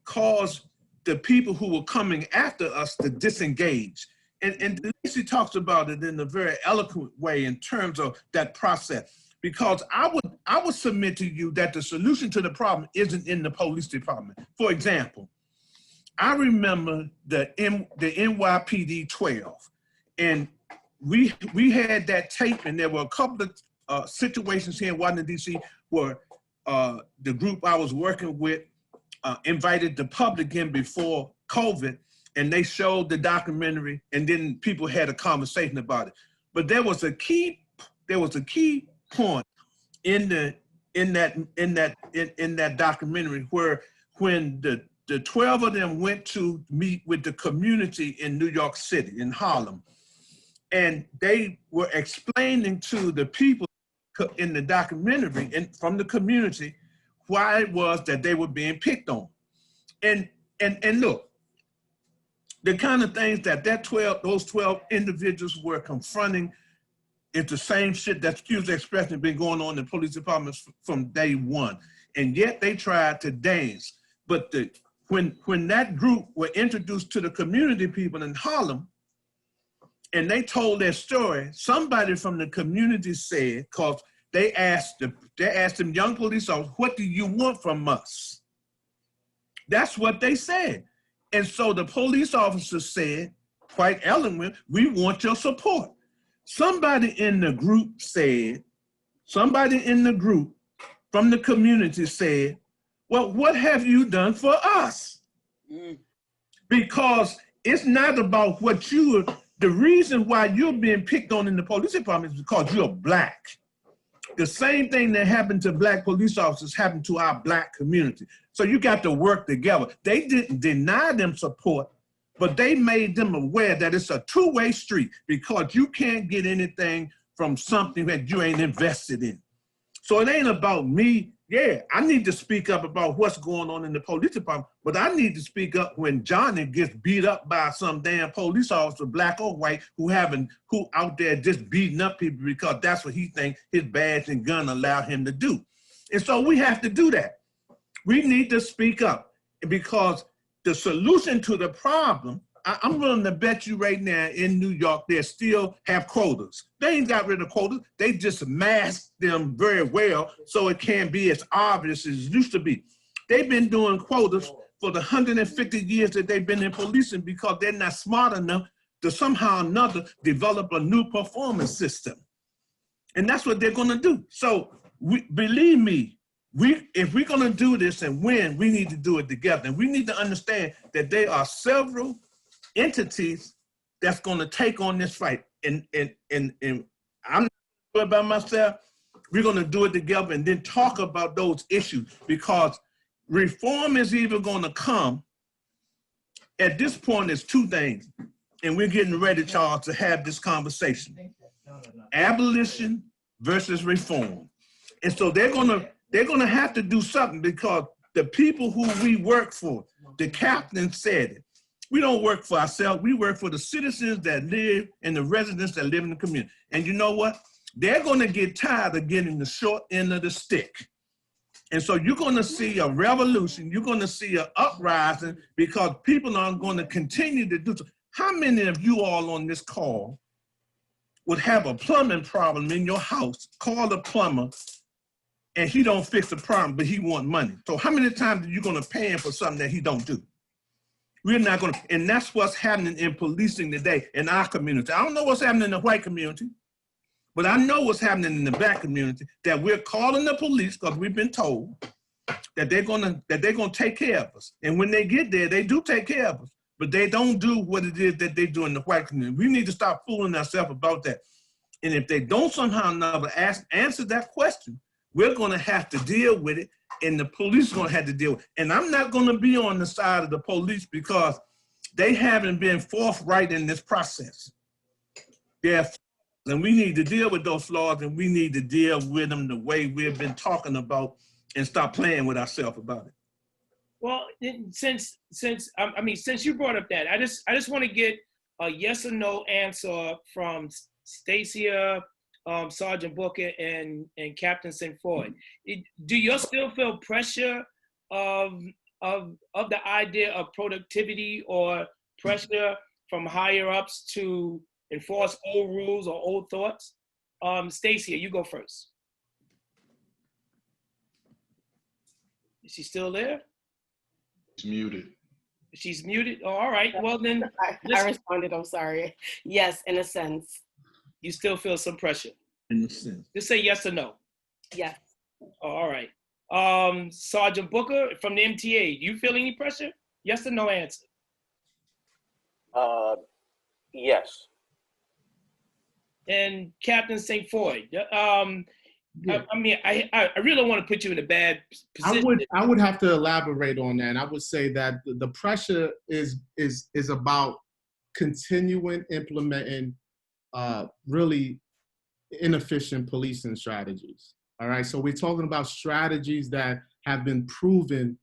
caused the people who were coming after us to disengage. And DeLacey talks about it in a very eloquent way in terms of that process. Because I would submit to you that the solution to the problem isn't in the police department. For example, I remember the NYPD 12, and we had that tape, and there were a couple of situations here in Washington, D.C. where the group I was working with invited the public in before COVID, and they showed the documentary, and then people had a conversation about it. But there was a key point in that documentary where when the 12 of them went to meet with the community in New York City, in Harlem, and they were explaining to the people in the documentary and from the community why it was that they were being picked on. And look, the kind of things that those 12 individuals were confronting is the same shit that, excuse the expression, has been going on in police departments from day one. And yet they tried to dance. But when that group were introduced to the community people in Harlem, and they told their story, somebody from the community said, because they asked them young police officers, what do you want from us? That's what they said. And so the police officer said, quite eloquent, we want your support. Somebody in the group from the community said, well, what have you done for us? Because it's not about what the reason why you're being picked on in the police department is because you're Black. The same thing that happened to Black police officers happened to our Black community. So you got to work together. They didn't deny them support, but they made them aware that it's a two-way street, because you can't get anything from something that you ain't invested in. So it ain't about me. Yeah, I need to speak up about what's going on in the police department, but I need to speak up when Johnny gets beat up by some damn police officer, Black or white, who out there just beating up people because that's what he thinks his badge and gun allow him to do. And so we have to do that. We need to speak up, because the solution to the problem, I'm willing to bet you right now in New York, they still have quotas. They ain't got rid of quotas. They just mask them very well so it can't be as obvious as it used to be. They've been doing quotas for the 150 years that they've been in policing because they're not smart enough to somehow or another develop a new performance system. And that's what they're gonna do. So believe me, if we're gonna do this and win, we need to do it together. And we need to understand that there are several entities that's gonna take on this fight. And I'm not doing it by myself. We're gonna do it together and then talk about those issues, because reform is either gonna come. At this point, there's two things, and we're getting ready, Charles, to have this conversation. Abolition versus reform. And so they're gonna have to do something, because the people who we work for, the captain said it, we don't work for ourselves, we work for the citizens that live and the residents that live in the community. And you know what? They're gonna get tired of getting the short end of the stick. And so you're gonna see a revolution, you're gonna see an uprising, because people are gonna continue to do so. How many of you all on this call would have a plumbing problem in your house, call the plumber, and he don't fix the problem, but he want money? So how many times are you gonna pay him for something that he don't do? We're not gonna, and that's what's happening in policing today in our community. I don't know what's happening in the white community, but I know what's happening in the black community, that we're calling the police because we've been told that they're gonna take care of us. And when they get there, they do take care of us, but they don't do what it is that they do in the white community. We need to stop fooling ourselves about that. And if they don't somehow or another answer that question, we're gonna have to deal with it, and the police are gonna have to deal with it. And I'm not gonna be on the side of the police, because they haven't been forthright in this process. And we need to deal with those flaws, and we need to deal with them the way we've been talking about, and stop playing with ourselves about it. Well, since you brought up that, I just want to get a yes or no answer from Stacia, Sergeant Booker, and Captain St. Ford. Do you still feel pressure of the idea of productivity, or pressure from higher ups to enforce old rules or old thoughts? Stacia, you go first. Is she still there? She's muted. She's muted? Oh, all right, well then. I responded, I'm sorry. Yes, in a sense. You still feel some pressure? In a sense. Just say yes or no. Yes. Oh, all right. Sergeant Booker from the MTA, do you feel any pressure? Yes or no answer? Yes. And Captain St. Ford, I really don't want to put you in a bad position. I would have to elaborate on that. And I would say that the pressure is about continuing implementing really inefficient policing strategies. All right, so we're talking about strategies that have been proven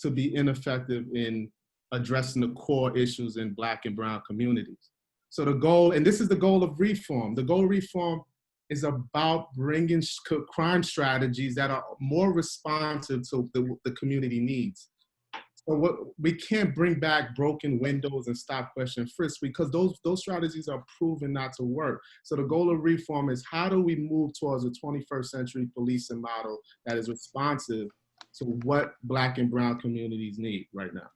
to be ineffective in addressing the core issues in Black and brown communities. So the goal, and this is the goal of reform, the goal of reform is about bringing crime strategies that are more responsive to the community needs. So we can't bring back broken windows and stop, question, frisk, because those strategies are proven not to work. So the goal of reform is, how do we move towards a 21st century policing model that is responsive to what Black and brown communities need right now?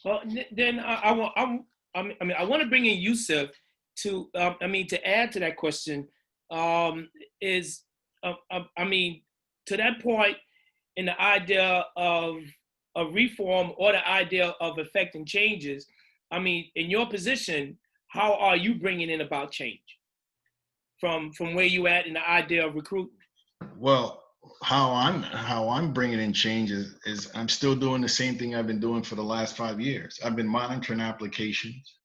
Well, then I want to bring in Yusuff to add to that question. To that point, in the idea of reform, or the idea of effecting changes, in your position, how are you bringing in about change from where you at in the idea of recruitment? Well, how I'm bringing in change is I'm still doing the same thing I've been doing for the last 5 years. I've been monitoring applications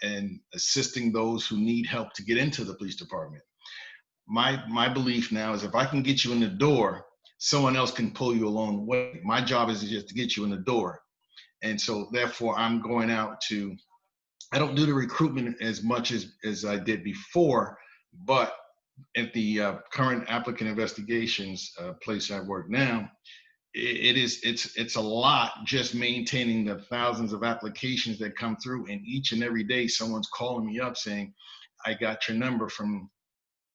and assisting those who need help to get into the police department. My belief now is, if I can get you in the door, someone else can pull you along the way. My job is just to get you in the door. And so therefore I'm going out to, I don't do the recruitment as much as I did before, but at the current applicant investigations place I work now, it's a lot just maintaining the thousands of applications that come through, and each and every day someone's calling me up saying, I got your number from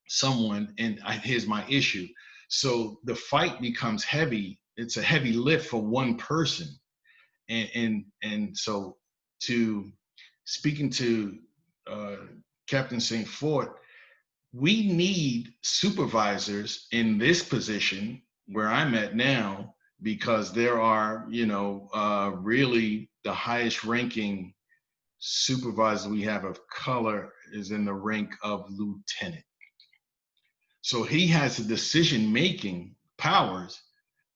someone and here's my issue. So the fight becomes heavy. It's a heavy lift for one person. And so speaking to Captain St. Ford, we need supervisors in this position where I'm at now, because there are, really the highest ranking supervisor we have of color is in the rank of lieutenant. So he has the decision-making powers,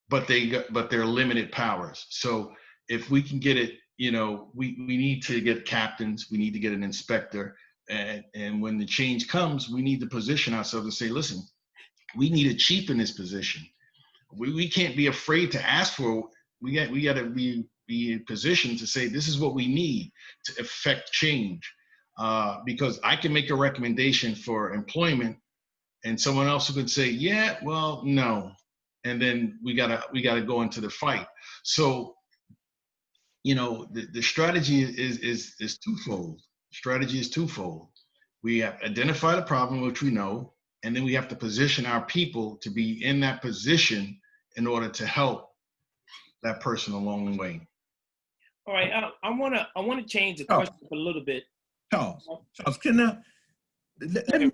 but they're limited powers. So if we can get it, we need to get captains, we need to get an inspector, and when the change comes, we need to position ourselves and say, listen, we need a chief in this position. We can't be afraid to ask for. We got to be in position to say this is what we need to effect change, because I can make a recommendation for employment, and someone else could say, yeah, well, no, and then we gotta go into the fight. So, the strategy is twofold. Strategy is twofold. We have identified a problem, which we know, and then we have to position our people to be in that position in order to help that person along the way. All right, I wanna change the question a little bit. Charles, can I? Let me,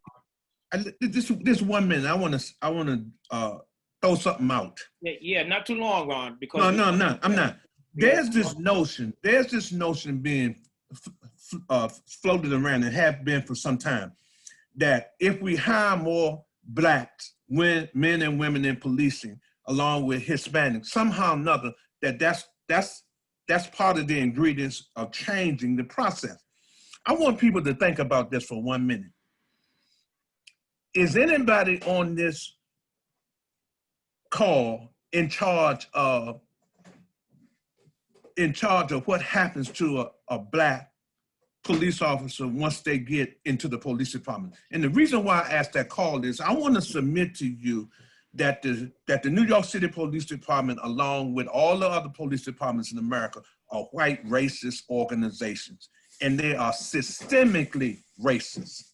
this 1 minute. I want to throw something out. Yeah, not too long, Ron. Because No, I'm not. There's this notion being floated around and have been for some time, that if we hire more blacks, men and women in policing, along with Hispanics, somehow or another, that's part of the ingredients of changing the process. I want people to think about this for 1 minute. Is anybody on this call in charge of what happens to a black police officer once they get into the police department? And the reason why I asked that call is I want to submit to you that the New York City Police Department, along with all the other police departments in America, are white racist organizations. And they are systemically racist.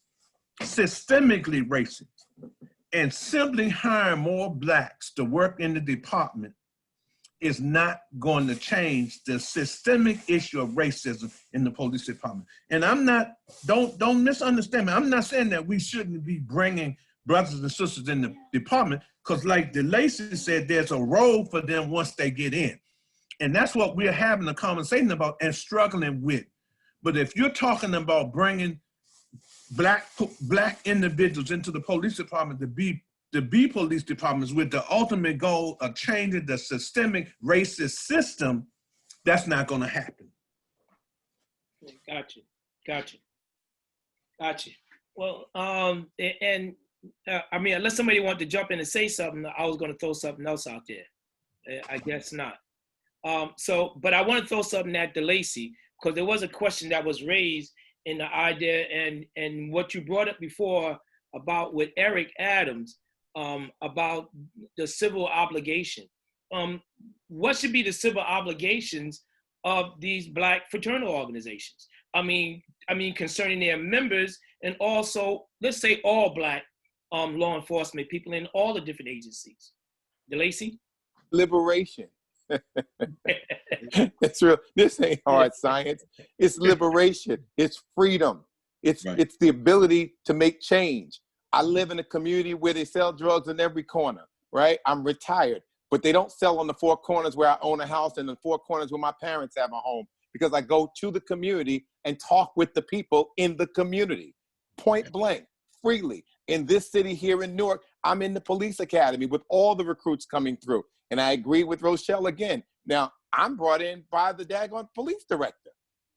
Systemically racist. And simply hiring more blacks to work in the department is not going to change the systemic issue of racism in the police department. And I'm not, don't misunderstand me. I'm not saying that we shouldn't be bringing brothers and sisters in the department, because like DeLacey said, there's a role for them once they get in. And that's what we're having a conversation about and struggling with. But if you're talking about bringing black individuals into the police department to be police departments with the ultimate goal of changing the systemic racist system, that's not going to happen. Gotcha. Well, I mean, unless somebody wanted to jump in and say something, I was going to throw something else out there. I guess not. But I want to throw something at DeLacey, because there was a question that was raised in the idea and what you brought up before about with Eric Adams, about the civil obligation. What should be the civil obligations of these black fraternal organizations? I mean, concerning their members, and also, let's say all black law enforcement people in all the different agencies. DeLacey? Liberation. It's real. This ain't hard science. It's liberation. It's freedom. It's the ability to make change. I live in a community where they sell drugs in every corner, right? I'm retired, but they don't sell on the four corners where I own a house and the four corners where my parents have a home, because I go to the community and talk with the people in the community, point blank, freely. In this city here in Newark, I'm in the police academy with all the recruits coming through. And I agree with Rochelle again. Now, I'm brought in by the daggone police director,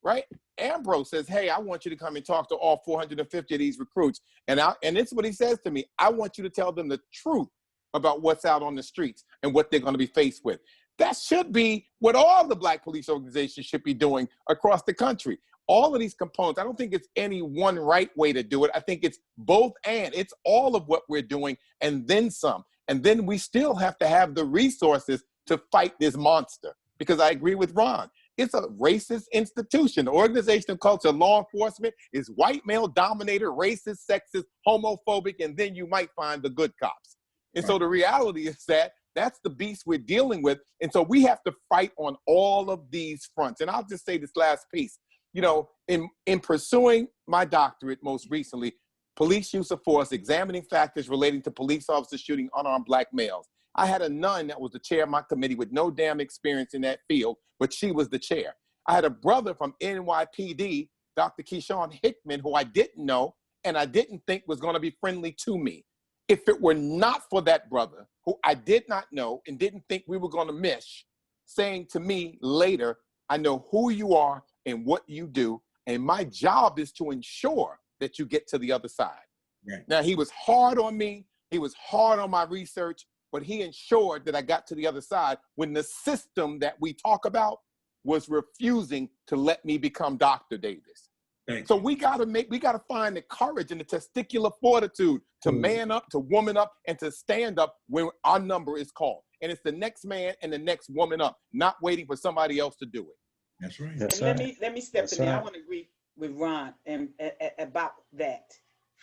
right? Ambrose says, hey, I want you to come and talk to all 450 of these recruits. And this is what he says to me. I want you to tell them the truth about what's out on the streets and what they're going to be faced with. That should be what all the black police organizations should be doing across the country. All of these components, I don't think it's any one right way to do it. I think it's both and. It's all of what we're doing and then some. And then we still have to have the resources to fight this monster. Because I agree with Ron. It's a racist institution. The organizational culture of law enforcement is white male dominated, racist, sexist, homophobic, and then you might find the good cops. And so the reality is that that's the beast we're dealing with. And so we have to fight on all of these fronts. And I'll just say this last piece. You know, in pursuing my doctorate most recently, police use of force, examining factors relating to police officers shooting unarmed black males. I had a nun that was the chair of my committee with no damn experience in that field, but she was the chair. I had a brother from NYPD, Dr. Keyshawn Hickman, who I didn't know and I didn't think was going to be friendly to me. If it were not for that brother, who I did not know and didn't think we were going to mesh, saying to me later, I know who you are and what you do, and my job is to ensure that you get to the other side. Right. Now, he was hard on me. He was hard on my research, but he ensured that I got to the other side when the system that we talk about was refusing to let me become Dr. Davis. So we gotta find the courage and the testicular fortitude to man up, to woman up, and to stand up when our number is called. And it's the next man and the next woman up, not waiting for somebody else to do it. That's right. And let me step in there. I want to agree with Ron and about that.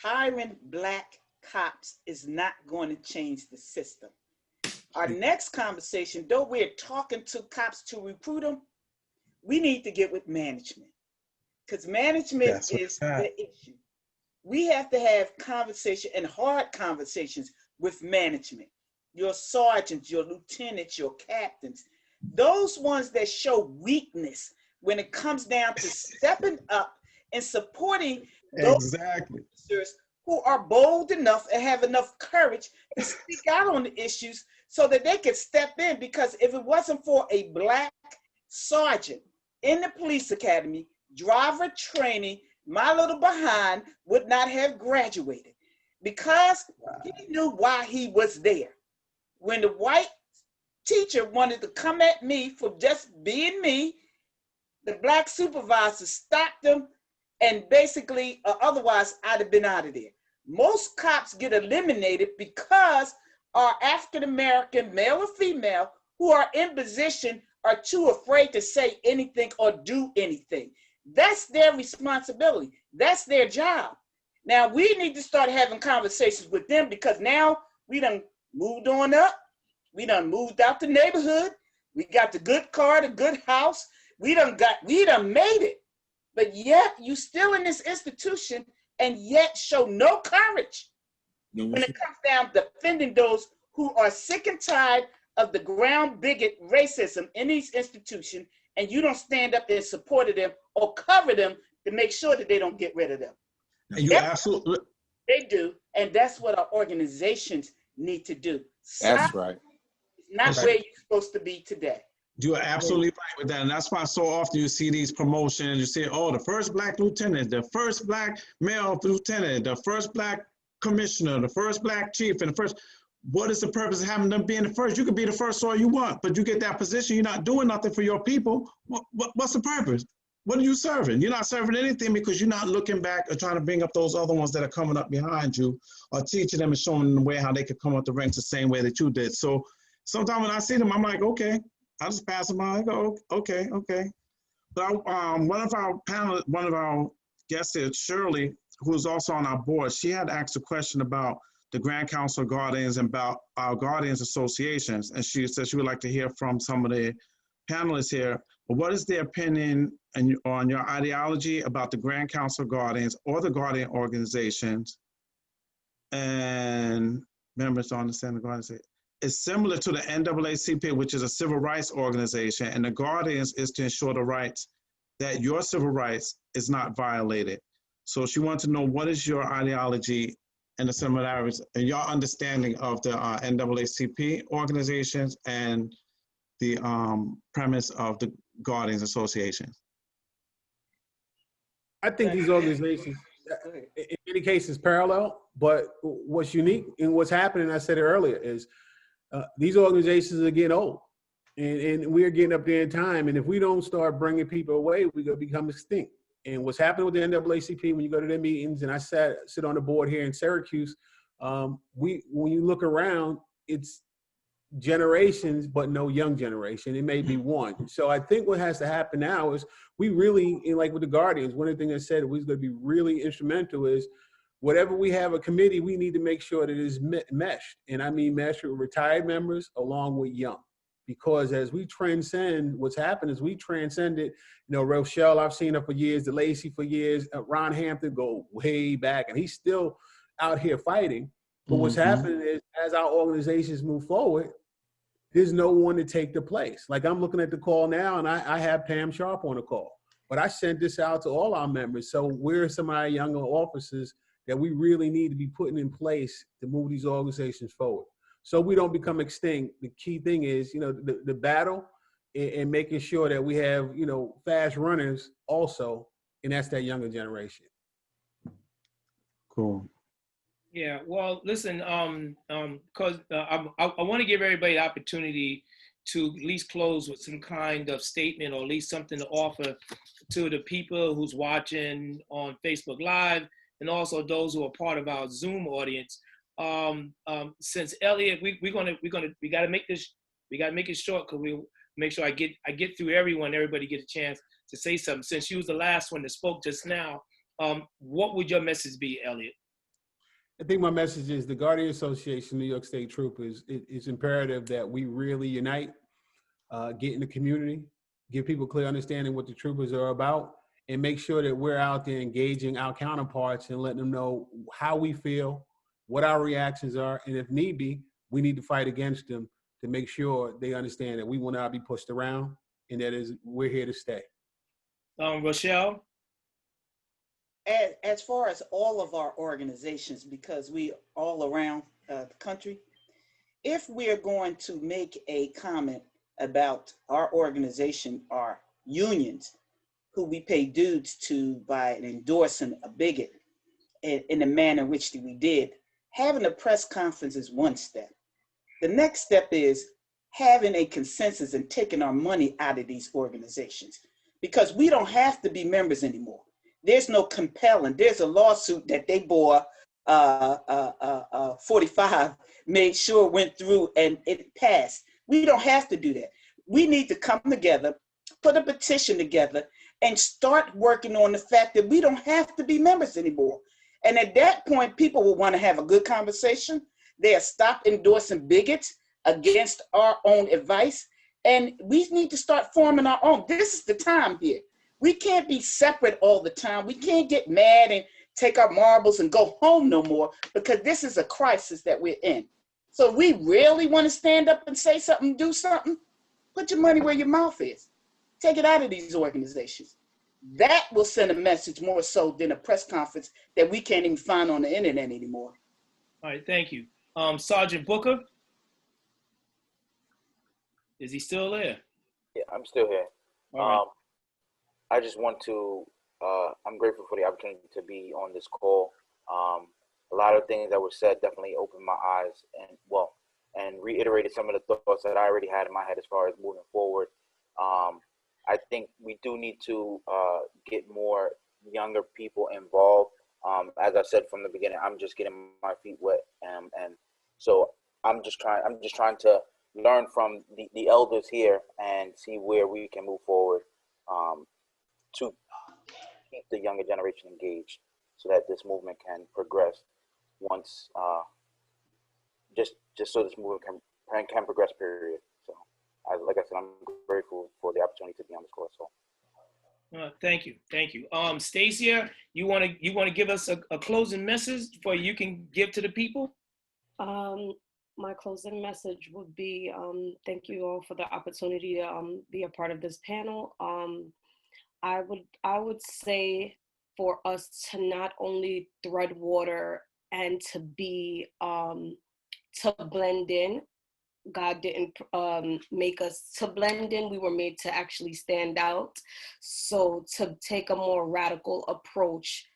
Hiring black cops is not going to change the system. Our next conversation, though we're talking to cops to recruit them, we need to get with management. Because management is the issue. We have to have conversation and hard conversations with management. Your sergeants, your lieutenants, your captains, those ones that show weakness when it comes down to stepping up and supporting those officers who are bold enough and have enough courage to speak out on the issues so that they can step in. Because if it wasn't for a black sergeant in the police academy, driver training, my little behind would not have graduated because he knew why he was there. When the white teacher wanted to come at me for just being me, the black supervisor stopped him and basically, otherwise I'd have been out of there. Most cops get eliminated because our African-American, male or female, who are in position are too afraid to say anything or do anything. That's their responsibility. That's their job. Now we need to start having conversations with them because now we done moved on up. We done moved out the neighborhood. We got the good car, the good house. We done made it. But yet you still in this institution and yet show no courage when it comes down to defending those who are sick and tired of the ground bigot racism in these institutions, and you don't stand up and support them or cover them to make sure that they don't get rid of them. And you absolutely, they do, and that's what our organizations need to do. That's right. It's not where you're supposed to be today. You're absolutely right with that. And that's why so often you see these promotions, you say, oh, the first black lieutenant, the first black male lieutenant, the first black commissioner, the first black chief, and the first, what is the purpose of having them being the first? You could be the first all you want, but you get that position, you're not doing nothing for your people. What's the purpose? What are you serving? You're not serving anything because you're not looking back or trying to bring up those other ones that are coming up behind you or teaching them and showing them the way how they could come up the ranks the same way that you did. So sometimes when I see them, I'm like, okay, I just pass them by. I go, okay. But one of our guests here, Shirley, who is also on our board, she had asked a question about the Grand Council of Guardians and about our Guardians Associations. And she said she would like to hear from some of the panelists here. But what is their opinion on your ideology about the Grand Council of Guardians or the Guardian organizations? And members don't understand the Guardians. It's similar to the NAACP, which is a civil rights organization, and the Guardians is to ensure the rights, that your civil rights is not violated. So she wants to know what is your ideology and the similarities and your understanding of the NAACP organizations and the premise of the Guardians Association. I think these organizations, in many cases, parallel, but what's unique and what's happening, I said it earlier, is these organizations are getting old, and we're getting up there in time. And if we don't start bringing people away, we're gonna become extinct. And what's happening with the NAACP, when you go to their meetings, and I sit on the board here in Syracuse, when you look around, it's generations, but no young generation. It may be one. So I think what has to happen now is we really, like with the Guardians, one of the things I said was going to be really instrumental is whatever we have a committee, we need to make sure that it is meshed. And I mean meshed with retired members along with young. because as we transcend, what's happened is we transcended, Rochelle, I've seen her for years, DeLacey for years, Ron Hampton go way back, and he's still out here fighting. But what's happening is as our organizations move forward, there's no one to take the place. Like I'm looking at the call now, and I have Pam Sharp on the call. But I sent this out to all our members. So we're some of our younger officers that we really need to be putting in place to move these organizations forward, so we don't become extinct. The key thing is, the battle and making sure that we have, fast runners also, and that's that younger generation. Cool. Yeah, well, listen, because I want to give everybody the opportunity to at least close with some kind of statement, or at least something to offer to the people who's watching on Facebook Live, and also those who are part of our Zoom audience. Since Elliot, we got to make it short, because we make sure I get through everybody get a chance to say something. Since you was the last one that spoke just now, what would your message be, Elliot? I think my message is the Guardian Association, New York State Troopers, it's imperative that we really unite, get in the community, give people clear understanding what the troopers are about, and make sure that we're out there engaging our counterparts and letting them know how we feel, what our reactions are, and if need be, we need to fight against them to make sure they understand that we will not be pushed around, and that we're here to stay. Rochelle? As far as all of our organizations, because we all around the country, if we're going to make a comment about our organization, our unions, who we pay dues to by endorsing a bigot in the manner in which we did, having a press conference is one step. The next step is having a consensus and taking our money out of these organizations, because we don't have to be members anymore. There's no compelling. There's a lawsuit that they bore 45, made sure went through and it passed. We don't have to do that. We need to come together, put a petition together, and start working on the fact that we don't have to be members anymore. And at that point, people will want to have a good conversation. They'll stop endorsing bigots against our own advice. And we need to start forming our own. This is the time here. We can't be separate all the time. We can't get mad and take our marbles and go home no more, because this is a crisis that we're in. So we really want to stand up and say something, do something, put your money where your mouth is. Take it out of these organizations. That will send a message more so than a press conference that we can't even find on the internet anymore. All right, thank you. Sergeant Booker? Is he still there? Yeah, I'm still here. All right. I just want to, I'm grateful for the opportunity to be on this call. A lot of things that were said definitely opened my eyes and reiterated some of the thoughts that I already had in my head as far as moving forward. I think we do need to get more younger people involved. As I said from the beginning, I'm just getting my feet wet, and so I'm just trying to learn from the elders here and see where we can move forward to keep the younger generation engaged, so that this movement can progress. Once, just so this movement can progress. Period. So, like I said, I'm grateful for the opportunity to be on this call. So, thank you. Stacia, you want to give us a closing message before you can give to the people? My closing message would be thank you all for the opportunity to be a part of this panel. I would say for us to not only tread water and to be to blend in. God didn't make us to blend in. We were made to actually stand out. So to take a more radical approach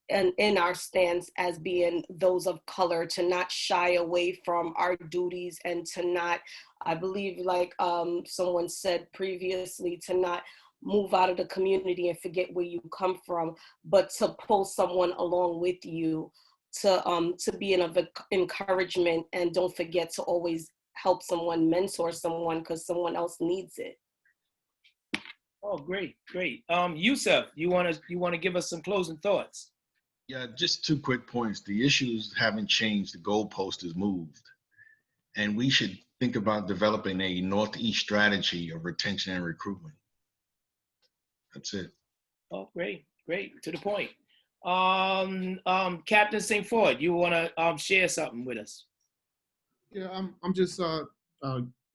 and in our stance as being those of color, to not shy away from our duties, and to not, I believe like someone said previously, to not move out of the community and forget where you come from, but to pull someone along with you, to be of encouragement, and don't forget to always help someone, mentor someone, because someone else needs it. Oh, great. Yusuff, you want to give us some closing thoughts? Yeah, just 2 quick points. The issues haven't changed. The goalpost is moved. And we should think about developing a Northeast strategy of retention and recruitment. That's it. Oh, great, great, to the point. Captain St. Ford, you want to share something with us? Yeah, I'm just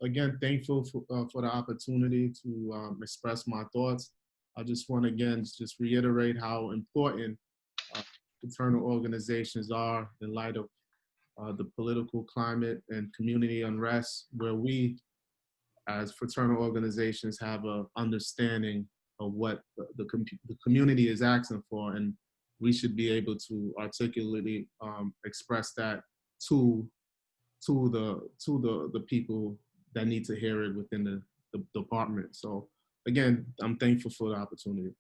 again thankful for the opportunity to express my thoughts. I just want to again just reiterate how important fraternal organizations are in light of the political climate and community unrest, where we as fraternal organizations have an understanding of what the community is asking for, and we should be able to articulately express that to the people that need to hear it within the department. So again, I'm thankful for the opportunity.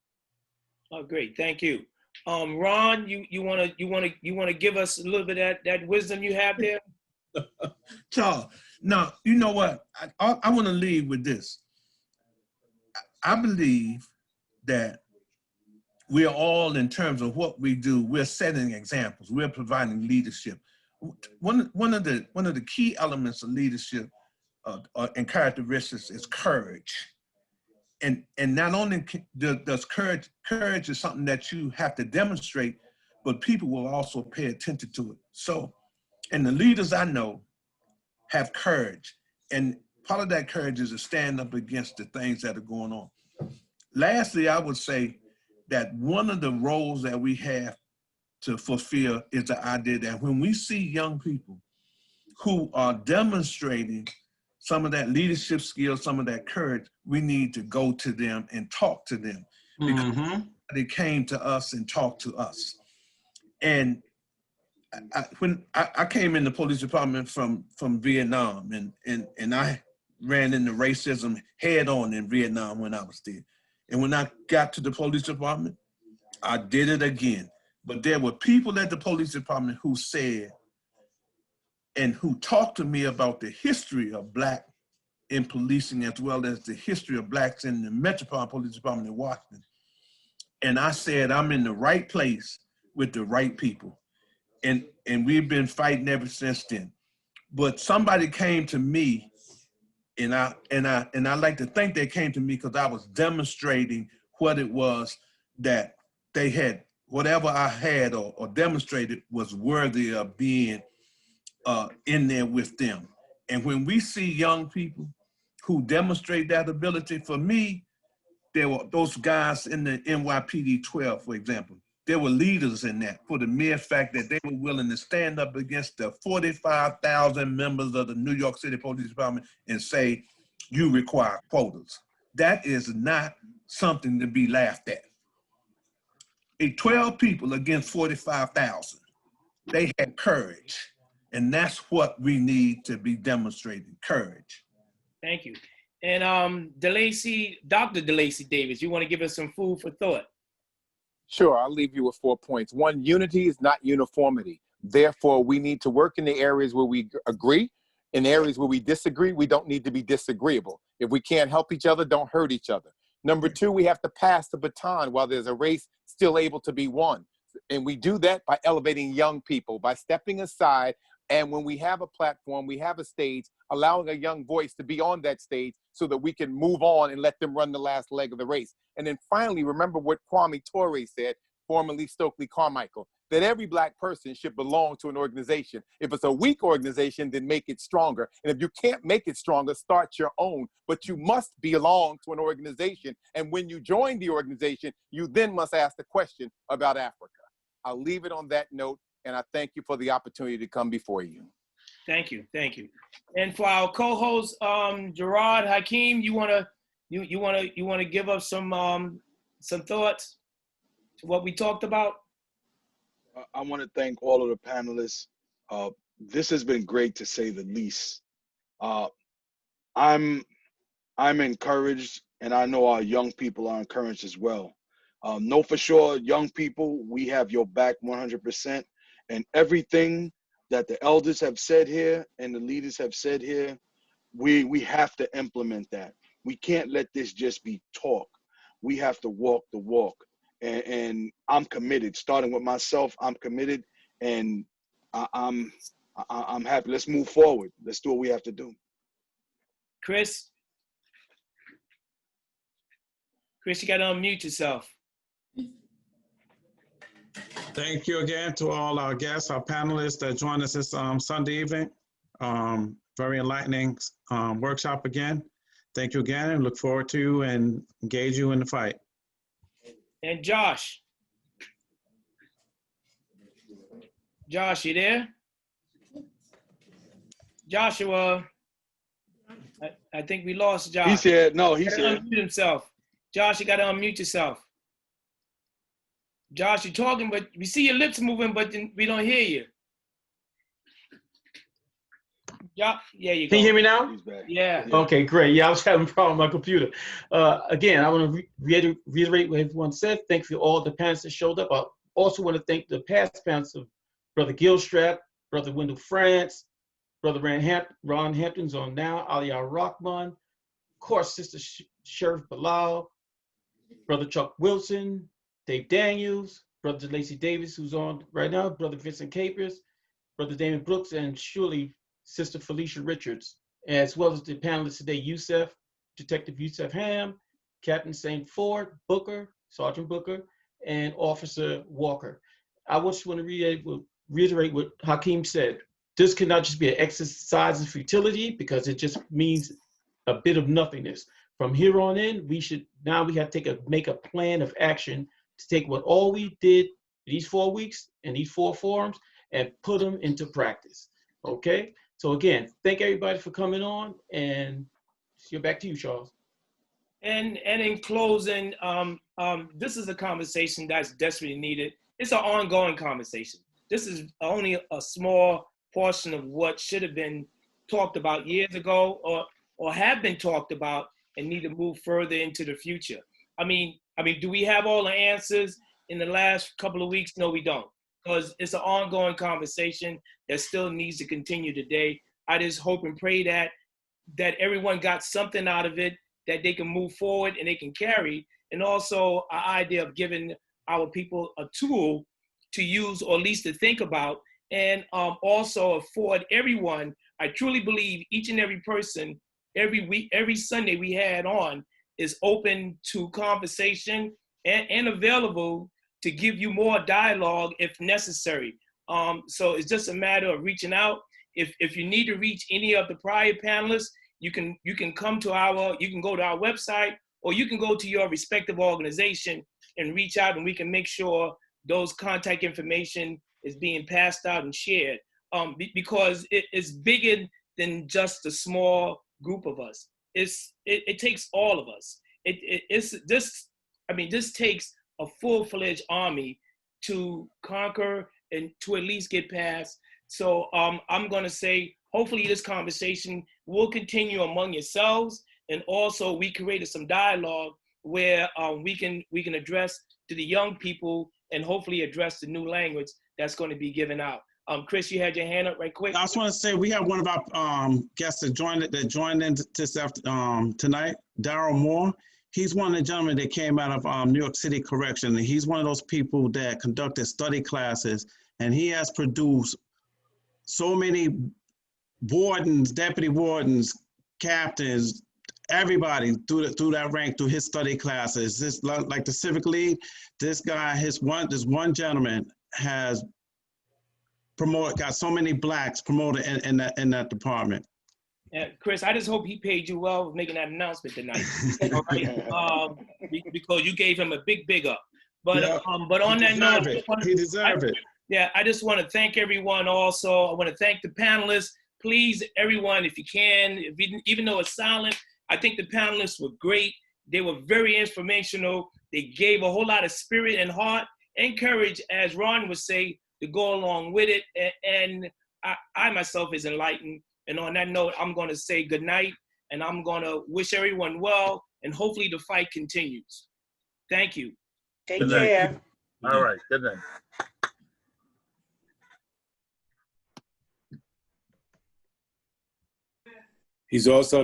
Oh, great, thank you. Ron, you wanna give us a little bit of that wisdom you have there? Charles, now, you know what? I want to leave with this. I believe that we're all, in terms of what we do, we're setting examples. We're providing leadership. One of the key elements of leadership and characteristics is courage. And not only does courage is something that you have to demonstrate, but people will also pay attention to it. So, and the leaders I know have courage. And part of that courage is to stand up against the things that are going on. Lastly, I would say that one of the roles that we have to fulfill is the idea that when we see young people who are demonstrating some of that leadership skill, some of that courage, we need to go to them and talk to them, because they came to us and talked to us. And when I came in the police department from Vietnam, and I ran into racism head on in Vietnam when I was there. And when I got to the police department, I did it again. But there were people at the police department who said, and who talked to me about the history of Black in policing, as well as the history of Blacks in the Metropolitan Police Department in Washington. And I said, I'm in the right place with the right people. And we've been fighting ever since then. But somebody came to me, and I like to think they came to me because I was demonstrating what it was that they had, whatever I had or demonstrated was worthy of being in there with them. And when we see young people who demonstrate that ability, for me, there were those guys in the NYPD 12, for example. There were leaders in that, for the mere fact that they were willing to stand up against the 45,000 members of the New York City Police Department and say, you require quotas. That is not something to be laughed at. 12 people against 45,000. They had courage. And that's what we need to be demonstrating, courage. Thank you. And DeLacey, Dr. DeLacey Davis, you want to give us some food for thought? Sure, I'll leave you with 4 points. One, unity is not uniformity. Therefore, we need to work in the areas where we agree. In areas where we disagree, we don't need to be disagreeable. If we can't help each other, don't hurt each other. Number two, we have to pass the baton while there's a race still able to be won. And we do that by elevating young people, by stepping aside. And when we have a platform, we have a stage, allowing a young voice to be on that stage so that we can move on and let them run the last leg of the race. And then finally, remember what Kwame Ture said, formerly Stokely Carmichael, that every Black person should belong to an organization. If it's a weak organization, then make it stronger. And if you can't make it stronger, start your own. But you must belong to an organization. And when you join the organization, you then must ask the question about Africa. I'll leave it on that note. And I thank you for the opportunity to come before you. Thank you, thank you. And for our co-host, Gerard Hakeem, you wanna give us some thoughts to what we talked about? I want to thank all of the panelists. This has been great, to say the least. I'm encouraged, and I know our young people are encouraged as well. Know for sure, young people, we have your back 100%. And everything that the elders have said here and the leaders have said here, we have to implement that. We can't let this just be talk. We have to walk the walk. And I'm committed, starting with myself. I'm committed, and I'm I'm happy. Let's move forward. Let's do what we have to do. Chris, you got to unmute yourself. Thank you again to all our guests, our panelists that joined us this Sunday evening. Very enlightening workshop again. Thank you again, and look forward to and engage you in the fight. And Josh, you there? Joshua, I think we lost Josh. He's here. No, he's He gotta here. unmute himself. Josh, you got to unmute yourself. Josh, you're talking, but we see your lips moving, but we don't hear you. Yeah, you go. Can you hear me now? He's back. Yeah. Okay, great. Yeah, I was having a problem with my computer. Again, I want to reiterate what everyone said. Thank you for all the panelists that showed up. I also want to thank the past panelists of Brother Gilstrap, Brother Wendell France, Brother Ron Hampton's on now, Aliyah Rahman, of course, Sister Sheriff Bilal, Brother Chuck Wilson, Dave Daniels, Brother DeLacey Davis, who's on right now, Brother Vincent Capers, Brother Damon Brooks, and surely Sister Felicia Richards, as well as the panelists today, Yusuff, Detective Yusuff Hamm, Captain St. Ford, Booker, Sergeant Booker, and Officer Walker. I just want to reiterate what Hakeem said. This cannot just be an exercise in futility, because it just means a bit of nothingness. From here on in, we have to make a plan of action to take what all we did these 4 weeks and these 4 forums and put them into practice. Okay? So again, thank everybody for coming on, and back to you, Charles. And in closing, this is a conversation that's desperately needed. It's an ongoing conversation. This is only a small portion of what should have been talked about years ago, or have been talked about, and need to move further into the future. I mean, do we have all the answers in the last couple of weeks? No, we don't, because it's an ongoing conversation that still needs to continue today. I just hope and pray that everyone got something out of it that they can move forward and they can carry, and also an idea of giving our people a tool to use, or at least to think about, and also afford everyone. I truly believe each and every person, every week, every Sunday we had on, is open to conversation and available to give you more dialogue if necessary. So it's just a matter of reaching out. If you need to reach any of the prior panelists, you can go to our website, or you can go to your respective organization and reach out, and we can make sure those contact information is being passed out and shared, because it's bigger than just a small group of us. It takes all of us. This takes a full-fledged army to conquer and to at least get past. So I'm gonna say, hopefully this conversation will continue among yourselves, and also we created some dialogue where we can address to the young people, and hopefully address the new language that's going to be given out. Chris, you had your hand up right quick. I just want to say we have one of our guests that joined in tonight, Daryl Moore. He's one of the gentlemen that came out of New York City Correction. He's one of those people that conducted study classes, and he has produced so many wardens, deputy wardens, captains, everybody through that rank, through his study classes. This, like the civic lead, this guy, this one gentleman has got so many blacks promoted in that department. Chris, I just hope he paid you well for making that announcement tonight. All right? Because you gave him a big up. But yeah, but on that note, he deserved it. Yeah, I just want to thank everyone. Also, I want to thank the panelists. Please, everyone, if you can, even though it's silent, I think the panelists were great. They were very informational. They gave a whole lot of spirit and heart and courage, as Ron would say, to go along with it. And I myself is enlightened. And on that note, I'm going to say good night, and I'm going to wish everyone well, and hopefully the fight continues. Thank you. Take care. All right, good night. He's also